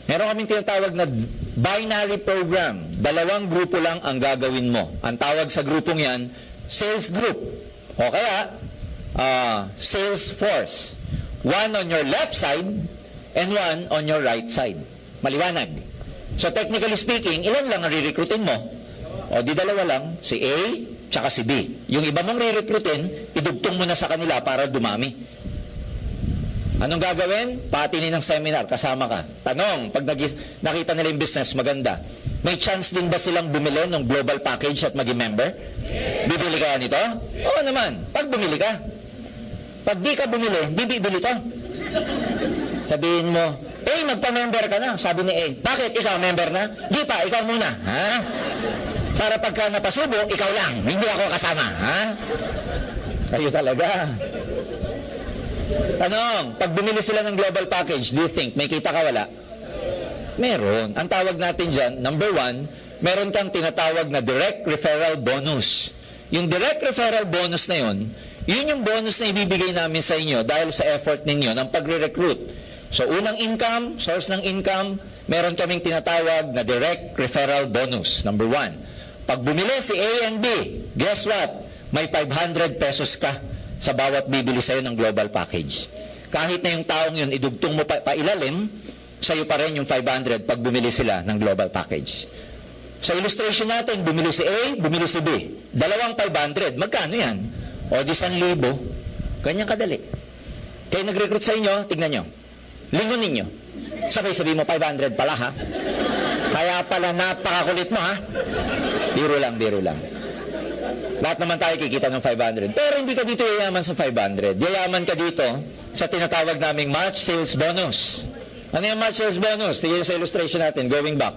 Meron kaming tinatawag na binary program. 2 grupo lang ang gagawin mo. Ang tawag sa grupong yan, sales group. O kaya, sales force. 1 on your left side, and 1 on your right side. Maliwanag. So technically speaking, ilan lang ang re-recruitin mo? O di 2 lang, si A, tsaka si B. Yung iba mong re-recruitin, idugtong mo na sa kanila para dumami. Anong gagawin? Patinin ng seminar, kasama ka. Tanong, pag nakita nila yung business, maganda. May chance din ba silang bumili ng global package at maging member? Bibili ka nito? Oo naman, pag bumili ka. Pag di ka bumili, di bibili to. Sabihin mo, magpa-member ka na. Sabi ni A, bakit? Ikaw member na? Di pa, ikaw muna. Ha? Para pagka napasubo, ikaw lang. Hindi ako kasama. Ha? Kayo talaga. Tanong, pag bumili sila ng global package, do you think may kita ka wala? Meron. Ang tawag natin dyan, number 1, meron kang tinatawag na direct referral bonus. Yung direct referral bonus na yun yung bonus na ibibigay namin sa inyo dahil sa effort ninyo ng pagre-recruit. So, unang income, source ng income, meron kaming tinatawag na direct referral bonus, number 1. Pag bumili si A and B, guess what? May 500 pesos ka sa bawat bibili sa'yo ng global package. Kahit na yung taong yun, idugtong mo pa ilalim, sa'yo pa rin yung 500 pag bumili sila ng global package. Sa illustration natin, bumili si A, bumili si B. Dalawang 500. Magkano yan? O di 1,000. Ganyan kadali. Kayo nag-recruit sa inyo, tignan nyo. Lingon ninyo. Sabay-sabi mo, 500 pala ha? Kaya pala napakakulit mo ha? Biro lang, biro lang. Lahat naman tayo kikita ng 500. Pero hindi ka dito yayaman sa 500. Yayaman ka dito sa tinatawag naming match sales bonus. Ano yung match sales bonus? Tignan sa illustration natin, going back.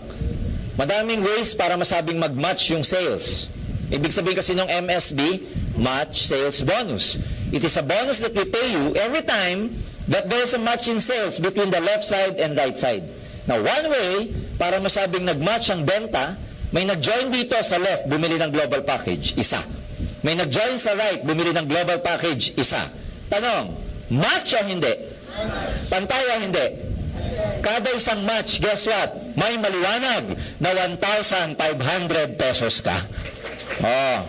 Madaming ways para masabing mag-match yung sales. Ibig sabihin kasi ng MSB, match sales bonus. It is a bonus that we pay you every time that there is a match in sales between the left side and right side. Now, one way para masabing nag-match ang benta, may nag-join dito sa left, bumili ng global package, isa. May nag-join sa right, bumili ng global package, isa. Tanong, match o hindi? Pantay o hindi? Kada isang match, guess what? May maliwanag na 1,500 pesos ka. Oh.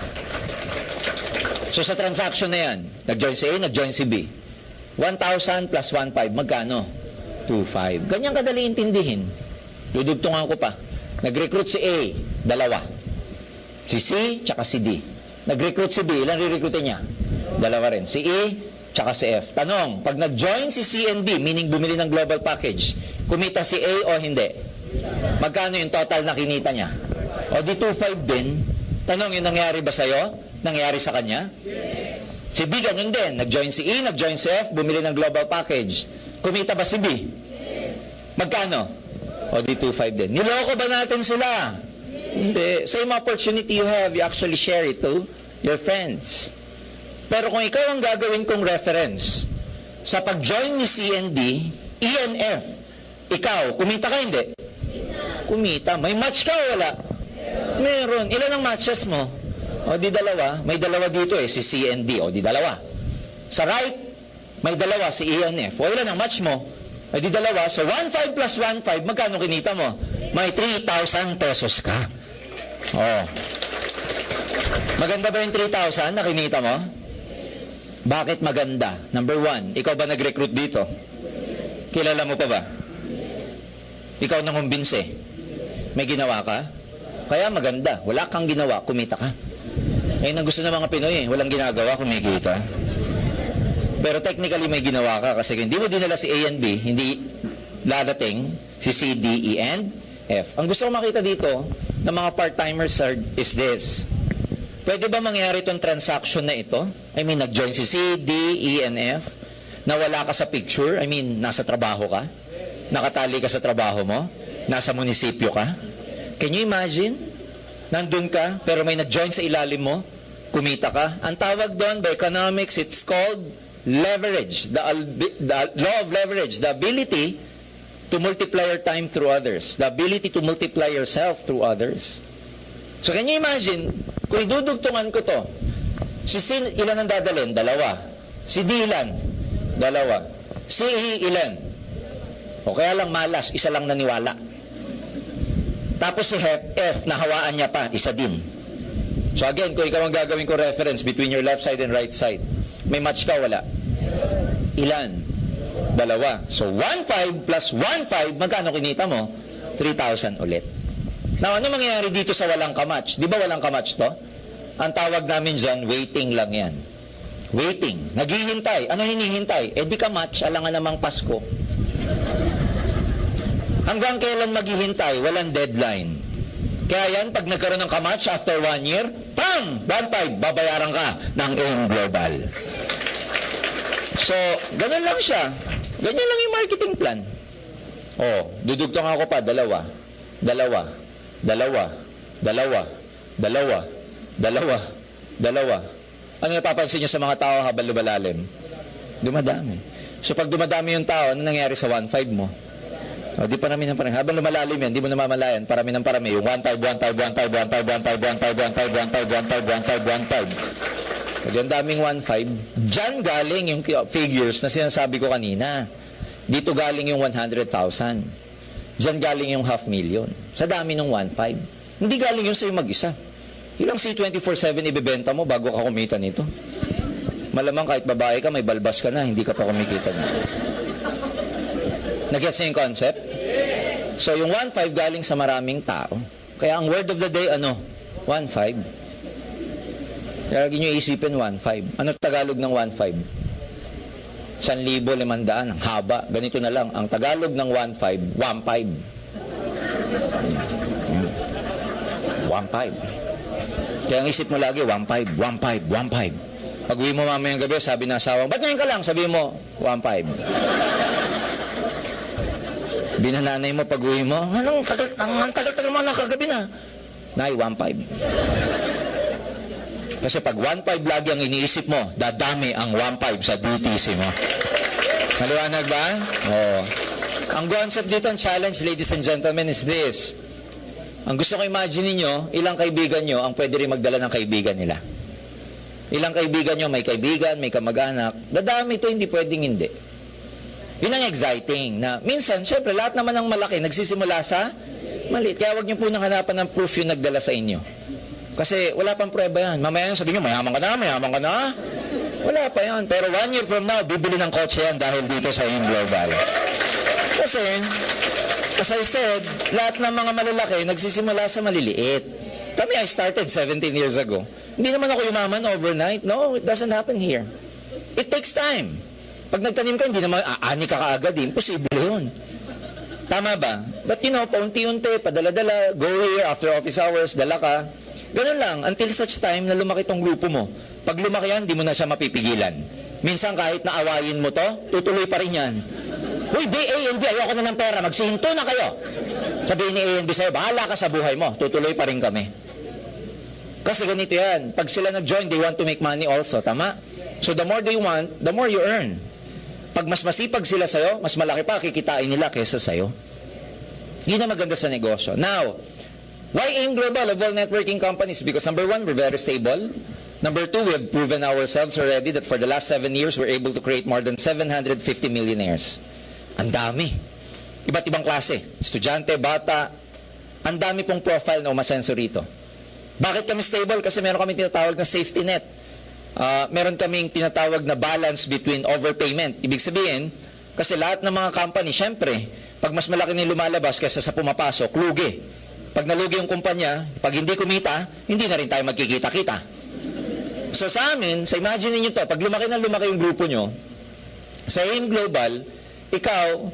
So sa transaction na yan, nag-join si A, nag-join si B. 1,000 plus 1,500, magkano? 2,500. Ganyan kadali intindihin. Dudugtungan ko pa. Nag-recruit si A, dalawa. Si C, tsaka si D. Nag-recruit si B, ilan re-recruitin niya? Dalawa rin. Si E, tsaka si F. Tanong, pag nag-join si C and D, meaning bumili ng global package, kumita si A o hindi? Magkano yung total na kinita niya? O di 2,500 din. Tanong, yung nangyari ba sa'yo? Nangyari sa kanya? Yes. Si B ganun din. Nag-join si E, nag-join si F, bumili ng global package. Kumita ba si B? Yes. Magkano? O di 2,500 din. Niloko ba natin sila? Yes. Hindi. Same opportunity you have, you actually share it to your friends. Pero kung ikaw ang gagawin kong reference sa pag-join ni C and D, E and F, ikaw, kumita ka hindi? Kumita. May match ka o wala? Meron. Ilan ang matches mo? O di dalawa. May dalawa dito si C and D. O di dalawa. Sa right, may dalawa si E and F. O ilan ang match mo? O di dalawa. So 1,500 plus 1,500, magkano kinita mo? May 3,000 pesos ka. O. Maganda ba yung 3,000 na kinita mo? Bakit maganda? Number 1, ikaw ba nag-recruit dito? Kilala mo pa ba? Ikaw nang kumbinse. May ginawa ka? Kaya maganda. Wala kang ginawa, kumita ka. Ngayon ang gusto ng mga Pinoy, walang ginagawa, kumikita. Pero technically may ginawa ka kasi hindi mo dinala si A and B, hindi ladating si C, D, E, and F. Ang gusto ko makita dito ng mga part-timers is this. Pwede ba mangyari itong transaction na ito? I mean, nag-join si C, D, E, and F, na wala ka sa picture? I mean, nasa trabaho ka? Nakatali ka sa trabaho mo? Nasa munisipyo ka? Can you imagine? Nandun ka, pero may nag-join sa ilalim mo, kumita ka. Ang tawag doon, by economics, it's called leverage. The law of leverage. The ability to multiply your time through others. The ability to multiply yourself through others. So can you imagine, kung idudugtungan ko to, si C, ilan ang dadalhin? Dalawa. Si D, ilan? Dalawa. Si E, ilan? O kaya lang malas, isa lang naniwala. Tapos si F, nahawaan niya pa, isa din. So again, kung ikaw ang gagawin ko reference between your left side and right side, may match ka, wala? Ilan? Dalawa. So 1,500 plus 1,500, magkano kinita mo? 3,000 ulit. Now, ano mangyayari dito sa walang kamatch? Di ba walang kamatch to? Ang tawag namin dyan, waiting lang yan. Waiting. Naghihintay. Ano hinihintay? Eh di ka match, alangan namang Pasko. Hanggang kailan maghihintay? Walang deadline. Kaya yan, pag nagkaroon ng kamatch after 1 year, pam! 1,500, babayaran ka ng AM Global. So, ganun lang siya. Ganyan lang yung marketing plan. Oh, dudugtong ako pa, dalawa. Ano napapansin nyo sa mga tao habang lumalalim? Dumadami. So pag dumadami yung tao, ano nangyari sa 1.5 mo? O, di parami ng parami. Habang lumalalim yan, di mo namamalayan, parami ng parami. Yung 1.5, 1.5, 1.5, 1.5, 1.5, 1.5, 1.5, 1.5, 1.5, 1.5. Pag yung daming 1.5, dyan galing yung figures na sinasabi ko kanina. Dito galing yung 100,000. Dyan galing yung 500,000. Sa dami ng 1.5. Hindi galing yung sa'yo mag-isa. Ilang C24/7 ibebenta mo bago ka kumita nito? Malamang kahit babae ka, may balbas ka na, hindi ka pa kumikita na. Nag-gets na yung concept? So, yung 1.5 galing sa maraming tao. Kaya ang word of the day, ano? 1.5. Kaya lagi nyo isipin 1.5. Ano Tagalog ng 1.5? 1,500. Ang haba. Ganito na lang. Ang Tagalog ng 1.5, 1.5. 1.5. Kaya ang isip mo lagi, 1.5, 1.5, 1.5. Pag uwi mo mamayang gabi, sabi ng asawang, ba't ngayon ka lang? Sabi mo, 1.5. Binananay mo pag uwi mo, ang tagal-tagal mo na kagabi na. Nay, 1.5. Kasi pag 1.5 lagi ang iniisip mo, dadami ang 1.5 sa DTC mo. Maliwanag ba? Oo. Ang concept dito, ang challenge, ladies and gentlemen, is this. Ang gusto ko imagine niyo, ilang kaibigan nyo ang pwede rin magdala ng kaibigan nila. Ilang kaibigan nyo, may kaibigan, may kamag-anak. Dadami ito, hindi pwedeng hindi. Yun ang exciting na minsan, syempre, lahat naman ng malaki nagsisimula sa maliit. Kaya huwag niyo po nang hanapan ng proof yung nagdala sa inyo. Kasi wala pang prueba yan. Mamaya yung sabi niyo, mayaman ka na, mayaman ka na. Wala pa yan. Pero 1 year from now, bibili ng kotse yan dahil dito sa AIM Global. Kasi, as I said, lahat ng mga malalaki nagsisimula sa maliliit. Kami, I started 17 years ago. Hindi naman ako yumaman overnight. No, it doesn't happen here. It takes time. Pag nagtanim ka, hindi naman aani ka kaagad. Imposible yun. Tama ba? But you know, paunti-unti, padala-dala, go here, after office hours, dala ka. Ganun lang, until such time na lumaki tong grupo mo. Pag lumaki yan, di mo na siya mapipigilan. Minsan kahit naawayin mo to, tutuloy pa rin yan. Uy, A&B, ayoko na ng pera, magsihinto na kayo. Sabihin ni A&B sa'yo, bahala ka sa buhay mo, tutuloy pa rin kami. Kasi ganito yan, pag sila nag-join, they want to make money also, tama? So the more they want, the more you earn. Pag mas masipag sila sa'yo, mas malaki pa kikitain nila kesa sa'yo. Yun ang maganda sa negosyo. Now, why AIM Global of all networking companies? Because number 1, we're very stable. Number 2, we have proven ourselves already that for the last 7 years, we're able to create more than 750 millionaires. Ang dami. Iba't ibang klase. Estudyante, bata. Ang dami pong profile na umasenso rito. Bakit kami stable? Kasi meron kami tinatawag na safety net. Meron kaming tinatawag na balance between overpayment. Ibig sabihin, kasi lahat ng mga company, syempre, pag mas malaki na lumalabas kaysa sa pumapasok, lugi. Pag nalugi yung kumpanya, pag hindi kumita, hindi na rin tayo magkikita-kita. So sa amin, sa imagine niyo to, pag lumaki na lumaki yung grupo nyo, sa AIM Global, ikaw,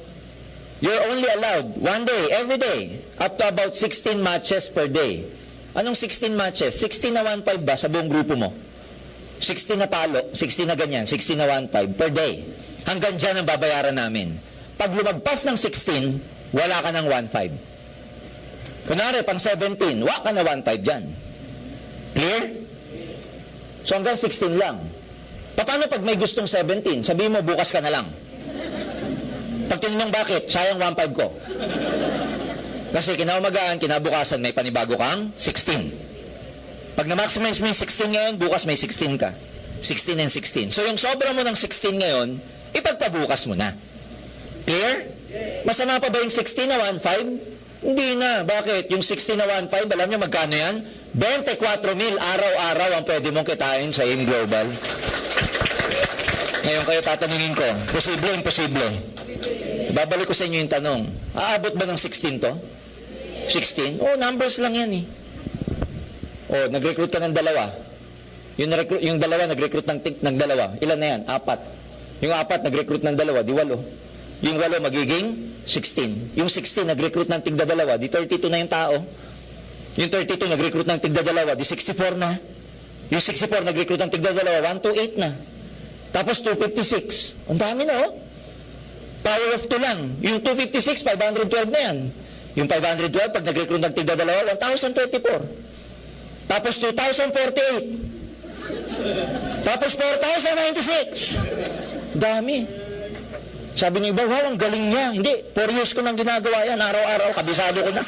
you're only allowed one day, every day, up to about 16 matches per day. Anong 16 matches? 16 na 1.5 ba sa buong grupo mo? 16 na palo, 16 na ganyan, 16 na 1.5 per day. Hanggang dyan ang babayaran namin. Pag lumagpas ng 16, wala ka ng 1.5. Kunwari, pang 17, wala ka na 1.5 dyan. Clear? So hanggang 16 lang. Paano pag may gustong 17? Sabihin mo, bukas ka na lang. Pag tinanong bakit, sayang 1.5 ko. Kasi kinaumagaan, kinabukasan, may panibago kang 16. Pag na-maximize mo yung 16 ngayon, bukas may 16 ka. 16 and 16. So yung sobra mo ng 16 ngayon, ipagpabukas mo na. Clear? Masama pa ba yung 16 na 1.5? Hindi na. Bakit? Yung 16 na 1.5, alam nyo magkano yan? 24,000 araw-araw ang pwede mong kitain sa AIM Global. Ngayon kayo tatanungin ko, posible, imposible? Babalik ko sa inyo yung tanong, aabot ba ng 16 to? 16? Oh, numbers lang yan eh. Oh, nag-recruit ka ng dalawa. Yung dalawa, nag-recruit ng dalawa. Ilan na yan? 4. Yung 4, nag-recruit ng dalawa, di 8. Yung 8, magiging 16. Yung 16, nag-recruit ng tigda-dalawa, di 32 na yung tao. Yung 32, nag-recruit ng tigda-dalawa, di 64 na. Yung 64, nag-recruit ng tigda-dalawa, 128 na. Tapos 256. Ang dami na, oh. Power of 2 lang. Yung 256, 512 na yan. Yung 512, pag nag-recruit ng tigda-dalawa, 1,024. Tapos 2,048. Tapos 4,096. Dami. Sabi ng iba, wow, ang galing niya. Hindi, 4 years ko nang ginagawa yan, araw-araw, kabisado ko na.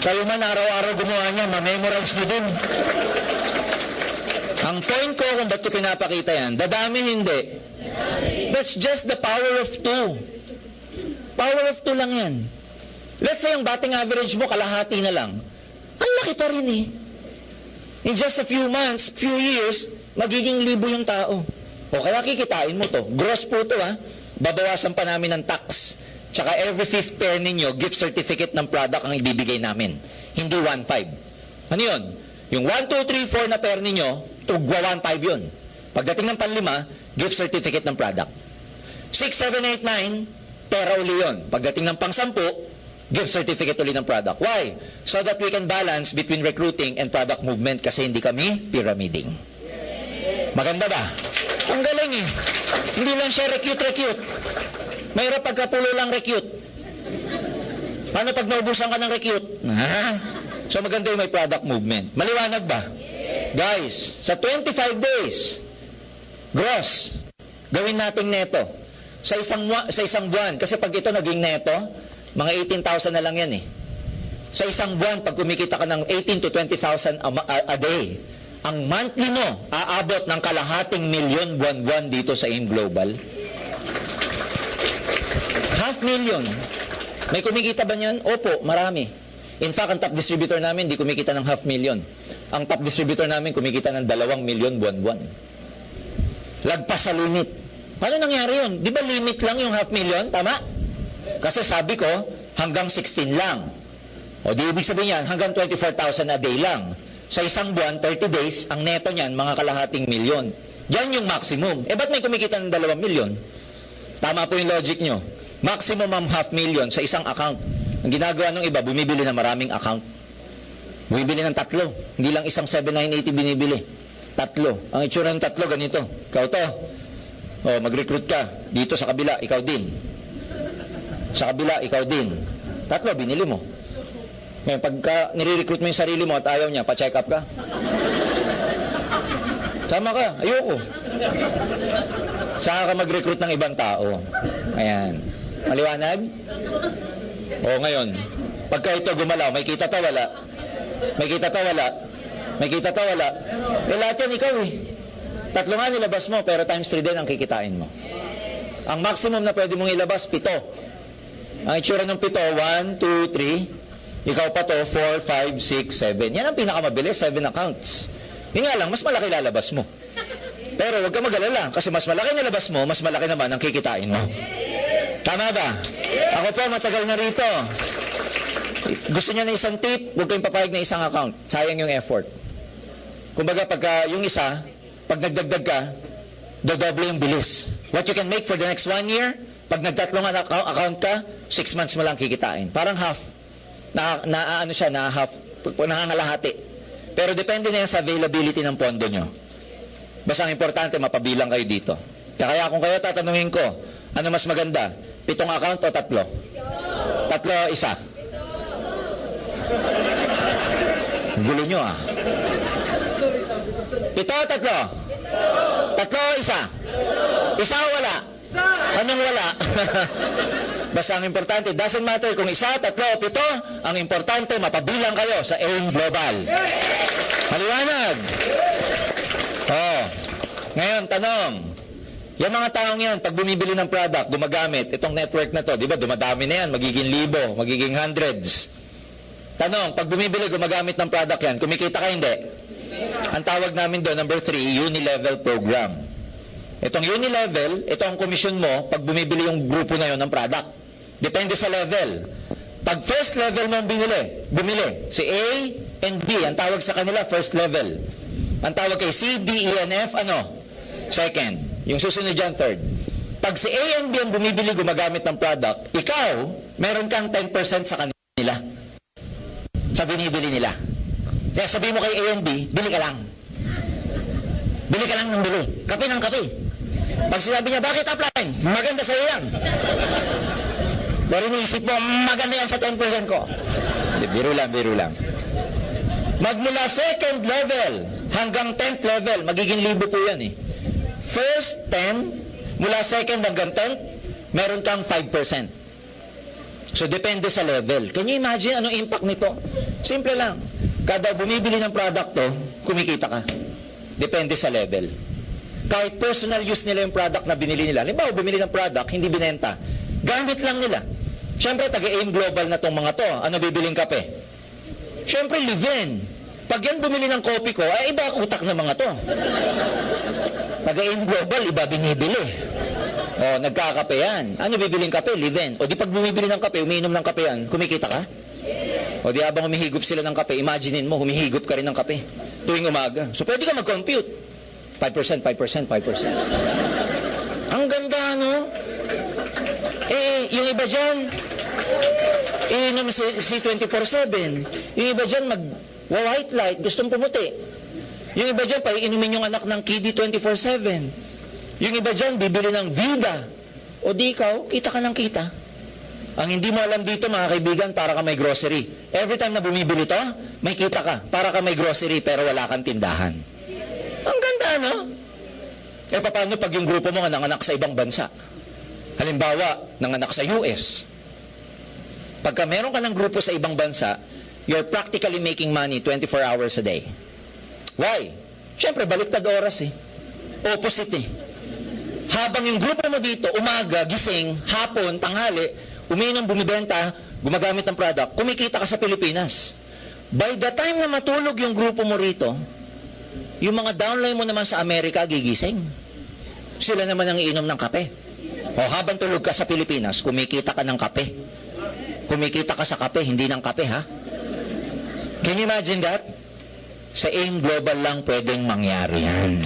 Kayo man, araw-araw gumawa niya, ma-memorize nyo din. Ang point ko kung ba't ko pinapakita yan, dadami hindi. That's just the power of 2. Power of 2 lang yan. Let's say, ang batting average mo, kalahati na lang. Ang laki pa rin eh. In just a few months, few years, magiging libo yung tao. O kaya kikitain mo to. Gross po to ha. Babawasan pa namin ng tax. Tsaka every 5th pair ninyo, gift certificate ng product ang ibibigay namin. Hindi 1.5. Ano yun? Yung 1, 2, 3, 4 na pair ninyo, tugwa 1.5 yun. Pagdating ng panlima, gift certificate ng product. 6, 7, 8, 9, pera uli yun. Pagdating ng pang-10, gift certificate uli ng product. Why? So that we can balance between recruiting and product movement kasi hindi kami pyramiding. Maganda ba? Ang galing eh. Hindi lang siya recruit. Mayroon pagkapulo lang recruit. Paano pag naubusan ka ng recruit? So maganda yung may product movement. Maliwanag ba? Guys, sa 25 days, gross, gawin nating neto. Sa isang buwan, kasi pag ito naging neto, mga 18,000 na lang yan eh. Sa isang buwan, pag kumikita ka ng 18 to 20,000 a day, ang monthly mo, aabot ng kalahating milyon buwan-buwan dito sa AIM Global. 500,000. May kumikita ba niyan? Opo, marami. In fact, ang top distributor namin, di kumikita ng 500,000. Ang top distributor namin, kumikita ng 2 milyon buwan-buwan. Lagpas sa limit. Paano nangyari yun? Di ba limit lang yung 500,000? Tama? Kasi sabi ko, hanggang 16 lang. O di ibig sabihin yan, hanggang 24,000 a day lang. Sa isang buwan, 30 days, ang neto niyan, mga kalahating milyon. Yan yung maximum. Eh, ba't may kumikita ng 2 milyon? Tama po yung logic nyo. Maximum ang 500,000 sa isang account. Ang ginagawa ng iba, bumibili ng maraming account. Bumibili ng 3. Hindi lang isang 7,980 binibili. 3. Ang itsura ng 3, ganito. Ikaw to. O, mag-recruit ka. Dito sa kabila, ikaw din. Sa kabila, ikaw din. 3, binili mo. Ngayon, pagka nire-recruit mo yung sarili mo at ayaw niya, pa-check up ka. Sama ka, ayoko. Saka ka mag-recruit ng ibang tao. Ayan. Maliwanag? O ngayon, pagka ito gumalaw, may kita to, wala. May kita to, wala. May kita to, wala. Eh, lahat yan ikaw eh. 3 nga nilabas mo, pero times 3 din ang kikitain mo. Ang maximum na pwede mong ilabas, 7. Ang itsura ng 7, 1, 2, 3. Ikaw pa to, 4, 5, 6, 7. Yan ang pinakamabilis, 7 accounts. Yun nga lang, mas malaki lalabas mo. Pero huwag ka mag-alala, kasi mas malaki nilabas mo, mas malaki naman ang kikitain mo. Tama ba? Ako po, matagal na rito. If gusto niyo na isang tip, huwag kayong papayag na isang account. Sayang yung effort. Kumbaga, pagka yung isa, pag nagdagdag ka, dodoble yung bilis. What you can make for the next 1 year, pag nagtatlong account ka, 6 months mo lang kikitain. Parang half. Ano siya, na half, nangangalahati. Pero depende na yan sa availability ng pondo nyo. Basta ang importante, mapabilang kayo dito. Kaya kung kayo tatanungin ko, ano mas maganda? 7 account o 3? 3, isa. Gulo nyo ah. 7 o 3? 3 o isa? Isa o wala? Anong wala? Basta ang importante, doesn't matter kung isa, 3 o 7, ang importante, mapabilang kayo sa AIM Global. Maliwanag? Oh. Ngayon, tanong. Yung mga taong yan, pag bumibili ng product, gumagamit, itong network na to, di ba, dumadami na yan, magiging 1,000, magiging hundreds. Tanong, pag bumibili, gumagamit ng product yan, kumikita ka hindi? Ang tawag namin doon, number 3, Unilevel Program. Itong Unilevel, ito ang komisyon mo pag bumibili yung grupo na yon ng product. Depende sa level. Pag first level mo bumili, si A and B, ang tawag sa kanila, first level. Ang tawag kay C, D, E, and F, ano? Second. Yung susunod dyan, third. Pag si A and B ang bumibili, gumagamit ng product, ikaw, meron kang 10% sa kanila. Sa binibili nila. Kaya sabi mo kay A and B, bili ka lang. Bili ka lang ng bili. Kape ng kape. Pag sinabi niya, bakit upline? Maganda sa'yo yan. Pero iniisip mo, maganda yan sa 10% ko. Biro lang. Magmula second level hanggang 10th level, magiging 1,000 po yan eh. First 10, mula second hanggang 10th, meron kang 5%. So, depende sa level. Can you imagine anong impact nito? Simple lang. Kada bumibili ng product to, kumikita ka. Depende sa level. Kahit personal use nila yung product na binili nila. Halimbawa, bumili ng product, hindi binenta. Gamit lang nila. Siyempre, taga-aim global na tong mga to. Ano bibiling kape? Siyempre, live-in. Pag yan bumili ng kopi ko, ay iba utak ng mga to. Taga-aim global, iba binibili. O, nagkakape yan. Ano bibiling kape? Live-in. O di pag bumibili ng kape, umiinom ng kape yan, kumikita ka? O di habang humihigop sila ng kape, imaginein mo, humihigop ka rin ng kape tuwing umaga. So pwede ka mag-compute. 5%, 5%, 5%. Ang ganda, no? Yung iba dyan, inom si 24/7. Yung iba dyan, mag-white light, gustong pumuti. Yung iba dyan, paiinumin yung anak ng kiddy 24/7. Yung iba dyan, bibili ng Vida. O di ikaw, kita ka ng kita. Ang hindi mo alam dito, mga kaibigan, para ka may grocery. Every time na bumibili to, may kita ka. Para ka may grocery, pero wala kang tindahan. Ang ganda, no? Paano pag yung grupo mo nanganak sa ibang bansa? Halimbawa, nanganak sa US. Pagka meron ka ng grupo sa ibang bansa, you're practically making money 24 hours a day. Why? Siyempre, baliktad oras eh. Opposite eh. Habang yung grupo mo dito, umaga, gising, hapon, tanghali, umiinom, bumibenta, gumagamit ng product, kumikita ka sa Pilipinas. By the time na matulog yung grupo mo rito, yung mga downline mo naman sa Amerika, gigising. Sila naman ang iinom ng kape. O habang tulog ka sa Pilipinas, kumikita ka ng kape. Kumikita ka sa kape, hindi ng kape, ha? Can you imagine that? Sa AIM Global lang pwedeng mangyari yan.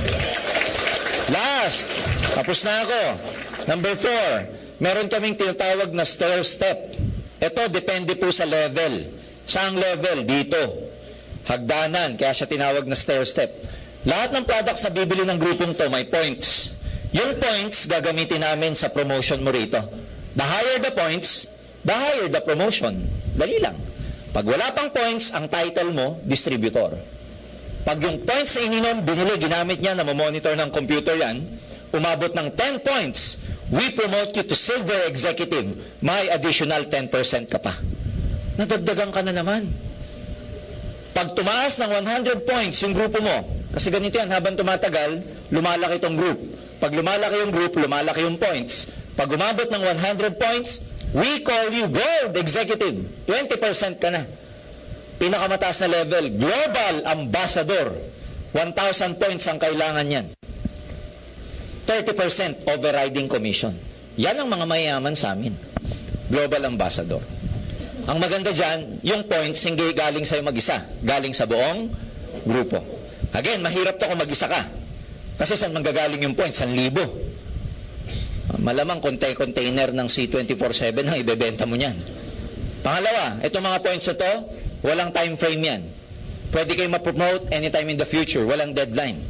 Last, tapos na ako. Number 4, meron kaming tinatawag na stair step. Ito, depende po sa level. Saang level? Dito. Hagdanan, kaya siya tinawag na stair step. Lahat ng products na bibili ng grupong to, may points. Yung points, gagamitin namin sa promotion mo rito. The higher the points, the higher the promotion. Dali lang. Pag wala pang points, ang title mo, distributor. Pag yung points na ininom, binili, ginamit niya, namomonitor ng computer yan, umabot ng 10 points, we promote you to silver executive. May additional 10% ka pa. Nadagdagan ka na naman. Pag tumaas ng 100 points yung grupo mo, kasi ganito yan, habang tumatagal, lumalaki itong group. Pag lumalaki yung group, lumalaki yung points. Pag umabot ng 100 points, we call you gold executive. 20% ka na. Pinakamataas na level, global ambassador. 1,000 points ang kailangan yan. 30% overriding commission. Yan ang mga mayayaman sa amin. Global ambassador. Ang maganda dyan, yung points hindi galing sa'yo mag-isa. Galing sa buong grupo. Again, mahirap to kung mag-isa ka. Kasi saan manggagaling yung points? 1,000. Malamang container ng C24/7 ang ibebenta mo niyan. Pangalawa, itong mga points na to, walang time frame yan. Pwede kayo ma-promote anytime in the future. Walang deadline.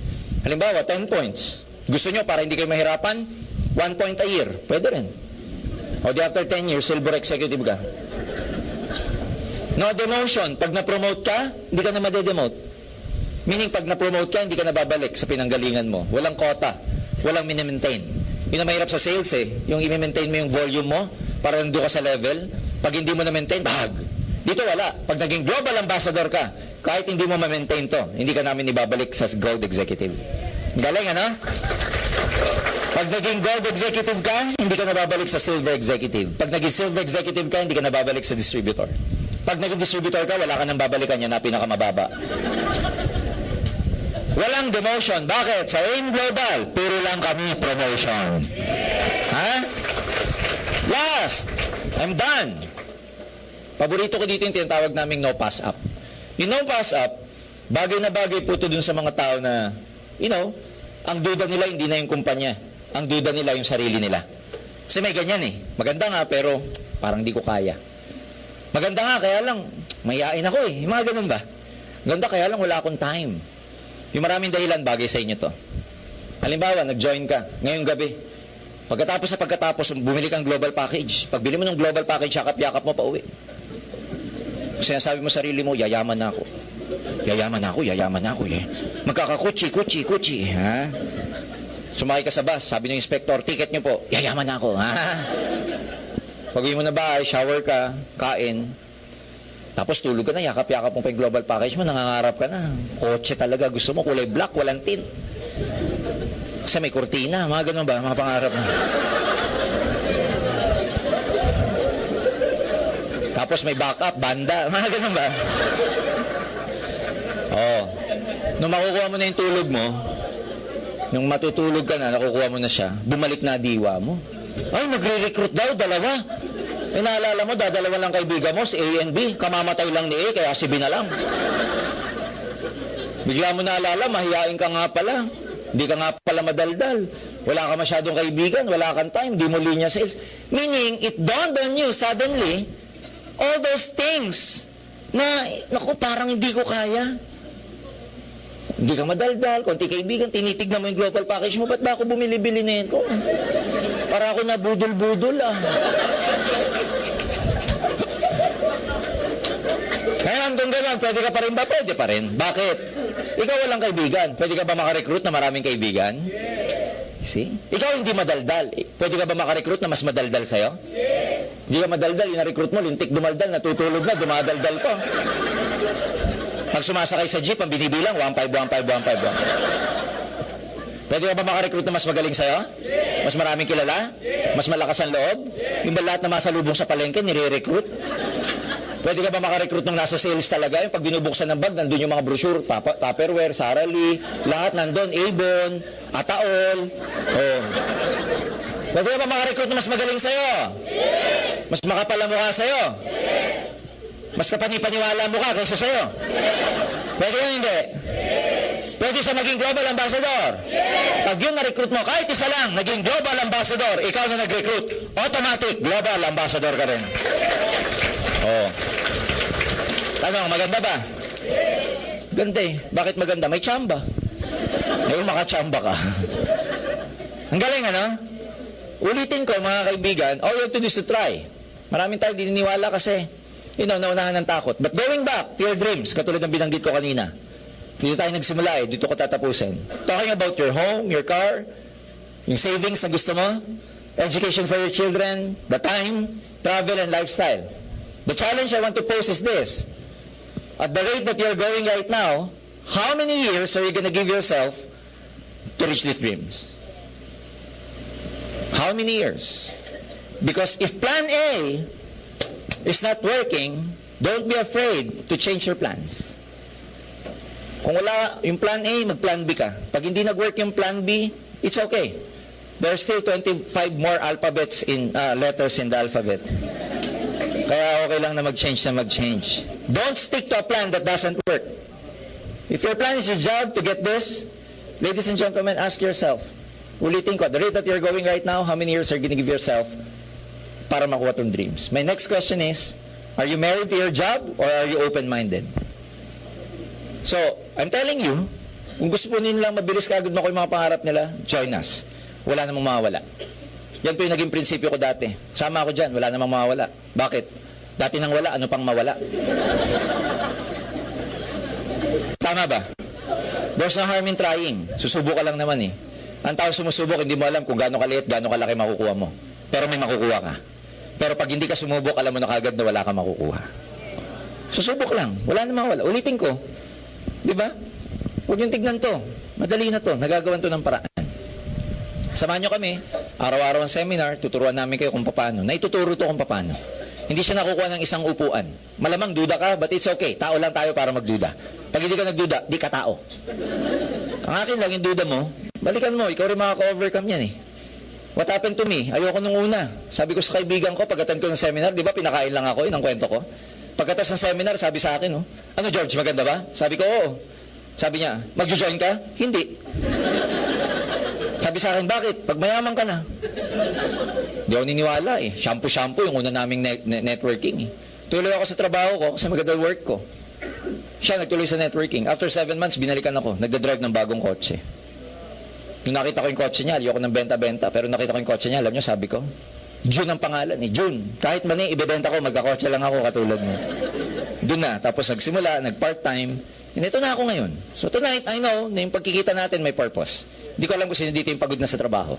Halimbawa, 10 points. Gusto nyo para hindi kayo mahirapan? 1 point a year. Pwede rin. O di after 10 years, silver executive ka. No demotion. Pag na-promote ka, hindi ka na made-demote. Meaning, pag na-promote ka, hindi ka na babalik sa pinanggalingan mo. Walang quota. Walang mini-maintain. Yun ang mahirap sa sales eh. Yung i-maintain mo yung volume mo para nandun ka sa level. Pag hindi mo na-maintain, bahag. Dito wala. Pag naging global ambassador ka, kahit hindi mo ma-maintain to, hindi ka namin ibabalik sa gold executive. Galing, ano? Pag naging gold executive ka, hindi ka nababalik sa silver executive. Pag naging silver executive ka, hindi ka nababalik sa distributor. Pag naging distributor ka, wala ka nang babalikan yan na pinakamababa. Walang demotion. Bakit? Sa AIM Global, puro lang kami promotion. Ha? Last, I'm done. Paborito ko dito yung tinatawag naming no pass up. Yung no pass up, bagay na bagay po ito dun sa mga tao na, ang duda nila hindi na yung kumpanya. Ang duda nila yung sarili nila. Kasi may ganyan eh. Maganda nga pero parang di ko kaya. Maganda nga kaya lang, mayayain ako eh. Yung mga ganun ba? Ganda kaya lang wala akong time. Yung maraming dahilan bagay sa inyo to. Halimbawa, nag-join ka ngayong gabi. Pagkatapos, bumili kang global package. Pagbili mo ng global package, yakap-yakap mo pa uwi. Kasi nasabi mo sarili mo, yayaman na ako. Yayaman na ako. Magkakakutsi. Ha? Sumakay ka sa bus, sabi ng inspector, ticket nyo po. Yayaman na ako, ha? Pag-uwi mo na bahay, shower ka, kain, tapos tulog ka na, yakap-yakap mo pa yung global package mo, nangangarap ka na. Kotse talaga, gusto mo, kulay black, walang tint. Kasi may kurtina, mga ganun ba, mga pangarap mo. Tapos may backup, banda, mga ganun ba? Oo. Nung makukuha mo na yung tulog mo, nung matutulog ka na, nakukuha mo na siya, bumalik na diwa mo. Ay, magre-recruit daw, dalawa. Eh, naalala mo, dadalawa lang kaibigan mo, si A and B. Kamamatay lang ni A, kaya si B na lang. Bigla mo naalala, mahihain ka nga pala. Hindi ka nga pala madaldal. Wala ka masyadong kaibigan, wala kang time, di mo linya sales. Meaning, it dawned on you suddenly, all those things na, naku, parang hindi ko kaya. Hindi ka madaldal, konti kaibigan, tinitignan mo yung global package mo, ba't ba ako bumili-bili nito? Para ako nabudol-budol, ah. Ngayon, kung gano'n, pwede ka pa rin ba? Pwede pa rin. Bakit? Ikaw walang kaibigan. Pwede ka ba makarecruit na maraming kaibigan? See? Ikaw hindi madaldal. Pwede ka ba makarecruit na mas madaldal sa'yo? Yes. Hindi ka madaldal, yung na-recruit mo, lintik dumaldal, natutulog na, dumadaldal pa. Pag sumasakay sa jeep, ang binibilang, 1-5, 1-5, 1-5, 1. Pwede ka ba makarecruit na mas magaling sa'yo? Yes. Mas maraming kilala? Yes. Mas malakas ang loob? Yes. Yung ba lahat na masalubong sa palengke, nire-recruit? Pwede ka ba makarecruit ng nasa sales talaga? Yung pag binubuksan ng bag, nandun yung mga brochure, Tupperware, Sara Lee, lahat nandun, Avon, Ataol. Oh. Pwede ka ba makarecruit na mas magaling sa'yo? Yes. Mas makapal ang mukha sa'yo? Yes. Mas kapanipaniwala mo ka kaysa sa'yo? Yes. Pwede yun hindi? Yes. Pwede siya maging global ambassador? Yes. Pag yun na-recruit mo, kahit isa lang, naging global ambassador, ikaw na nag-recruit, automatic, global ambassador ka rin. Oh. Tanong, maganda ba? Yes. Ganda eh. Bakit maganda? May tsamba. May makatsamba ka. Ang galing, ano? Ulitin ko, mga kaibigan, all you have to do is to try. Maraming tayo dininiwala kasi, naunahan ng takot. But going back to your dreams, katulad ng binanggit ko kanina, dito tayo nagsimula eh, dito ko tatapusin. Talking about your home, your car, yung savings na gusto mo, education for your children, the time, travel, and lifestyle. The challenge I want to pose is this. At the rate that you're going right now, how many years are you going to give yourself to reach these dreams? How many years? Because if plan A is not working, don't be afraid to change your plans. Kung wala yung plan A, mag-plan B ka. Pag hindi nag-work yung plan B, it's okay. There are still 25 more alphabets in letters in the alphabet. Kaya okay lang na mag-change na mag-change. Don't stick to a plan that doesn't work. If your plan is your job to get this, ladies and gentlemen, ask yourself, ulitin ko, at the rate that you're going right now, how many years are you going to give yourself para makuha tong dreams? My next question is, are you married to your job or are you open-minded? So, I'm telling you, kung gusto po nilang mabilis kaagad makuha yung mga pangarap nila, join us. Wala namang mawawala. Yan po yung naging prinsipyo ko dati. Sama ako dyan, wala namang mawawala. Bakit? Dati nang wala, ano pang mawala? Tama ba? There's no harm in trying. Susubok ka lang naman eh. Ang tao sumusubok, hindi mo alam kung gaano kaliit, gaano kalaki makukuha mo. Pero may makukuha ka. Pero pag hindi ka sumubok, alam mo na kagad na wala ka makukuha. Susubok lang. Wala namang mawala. Ulitin ko. Di ba? Huwag yung tignan to. Madali na to. Nagagawan to ng paraan. Samahan nyo kami. Araw-araw ang seminar, tuturuan namin kayo kung paano. Naituturo to kung paano. Hindi siya nakukuha ng isang upuan. Malamang duda ka, but it's okay. Tao lang tayo para magduda. Pag hindi ka nagduda, di ka tao. Ang akin lang, yung duda mo, balikan mo. Ikaw rin makaka-overcome yan eh. What happened to me? Ayoko nung una. Sabi ko sa kaibigan ko, pag-attend ko ng seminar, di ba pinakain lang ako, ng kwento ko. Pagkatas ng seminar, sabi sa akin, ano George, maganda ba? Sabi ko, oo. Sabi niya, magjo-join ka? Hindi. Sabi sa akin, bakit? Pag mayaman ka na. Di ako niniwala eh. Shampoo yung una naming networking eh. Tuloy ako sa trabaho ko kasi maganda work ko. Siya nagtuloy sa networking. After 7 months, binalikan ako. Nagda-drive ng bagong kotse. Nung nakita ko yung kotse niya, ayoko ng benta-benta. Pero nakita ko yung kotse niya, alam niyo, sabi ko, June ang pangalan eh. June. Kahit mani, ibebenta ko, magkakotse lang ako katulad mo. Doon na. Tapos nagsimula, nag-part-time. Ito na ako ngayon. So tonight, I know na yung pagkikita natin may purpose. Hindi ko alam kung sino dito yung pagod na sa trabaho.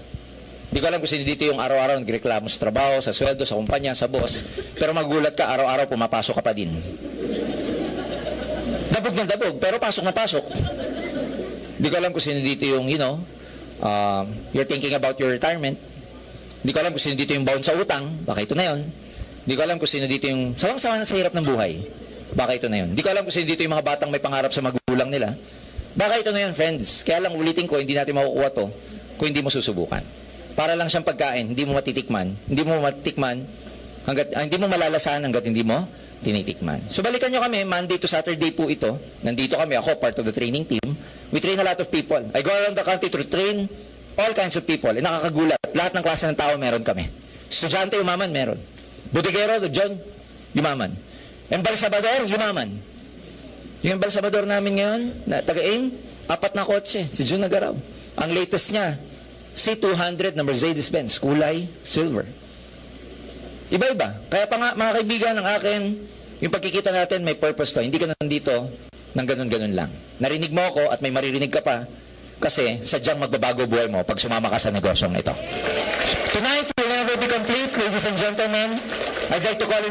Hindi ko alam kung sino dito yung araw-araw nagreklamo sa trabaho, sa sweldo, sa kumpanya, sa boss. Pero magulat ka, araw-araw pumapasok ka pa din. Dabog ng dabog, pero pasok na pasok. Hindi ko alam kung sino dito yung, you're thinking about your retirement. Hindi ko alam kung sino dito yung bound sa utang. Baka ito na yun. Hindi ko alam kung sino dito yung sawang-sawa na sa hirap ng buhay. Baka ito na yun. Hindi ko alam kung sino dito yung mga batang may pangarap sa magulang nila. Baka ito na yun, friends. Kaya lang ulitin ko, hindi natin makukuha to kung hindi mo susubukan. Para lang siyang pagkain, hindi mo matitikman. Hindi mo matikman, hindi mo malalasahan hanggat hindi mo tinitikman. So balikan nyo kami, Monday to Saturday po ito. Nandito kami, ako, part of the training team. We train a lot of people. I go around the country to train all kinds of people. Nakakagulat. Lahat ng klase ng tao meron kami. Estudyante, yumaman, meron. Butikero, John, yumaman. Embalsador, yumaman. Yung embalsador namin ngayon, na taga-aim, 4 na kotse. Si Jun Nagaraw. Ang latest niya, C200 na Mercedes-Benz, kulay silver. Iba-iba. Kaya pa nga, mga kaibigan, ng akin, yung pagkikita natin may purpose to. Hindi ka nandito ng ganun-ganun lang. Narinig mo ako at may maririnig ka pa kasi sadyang magbabago buhay mo pag sumama ka sa negosyong ito. Tonight will never be complete, ladies and gentlemen. I'd like to call in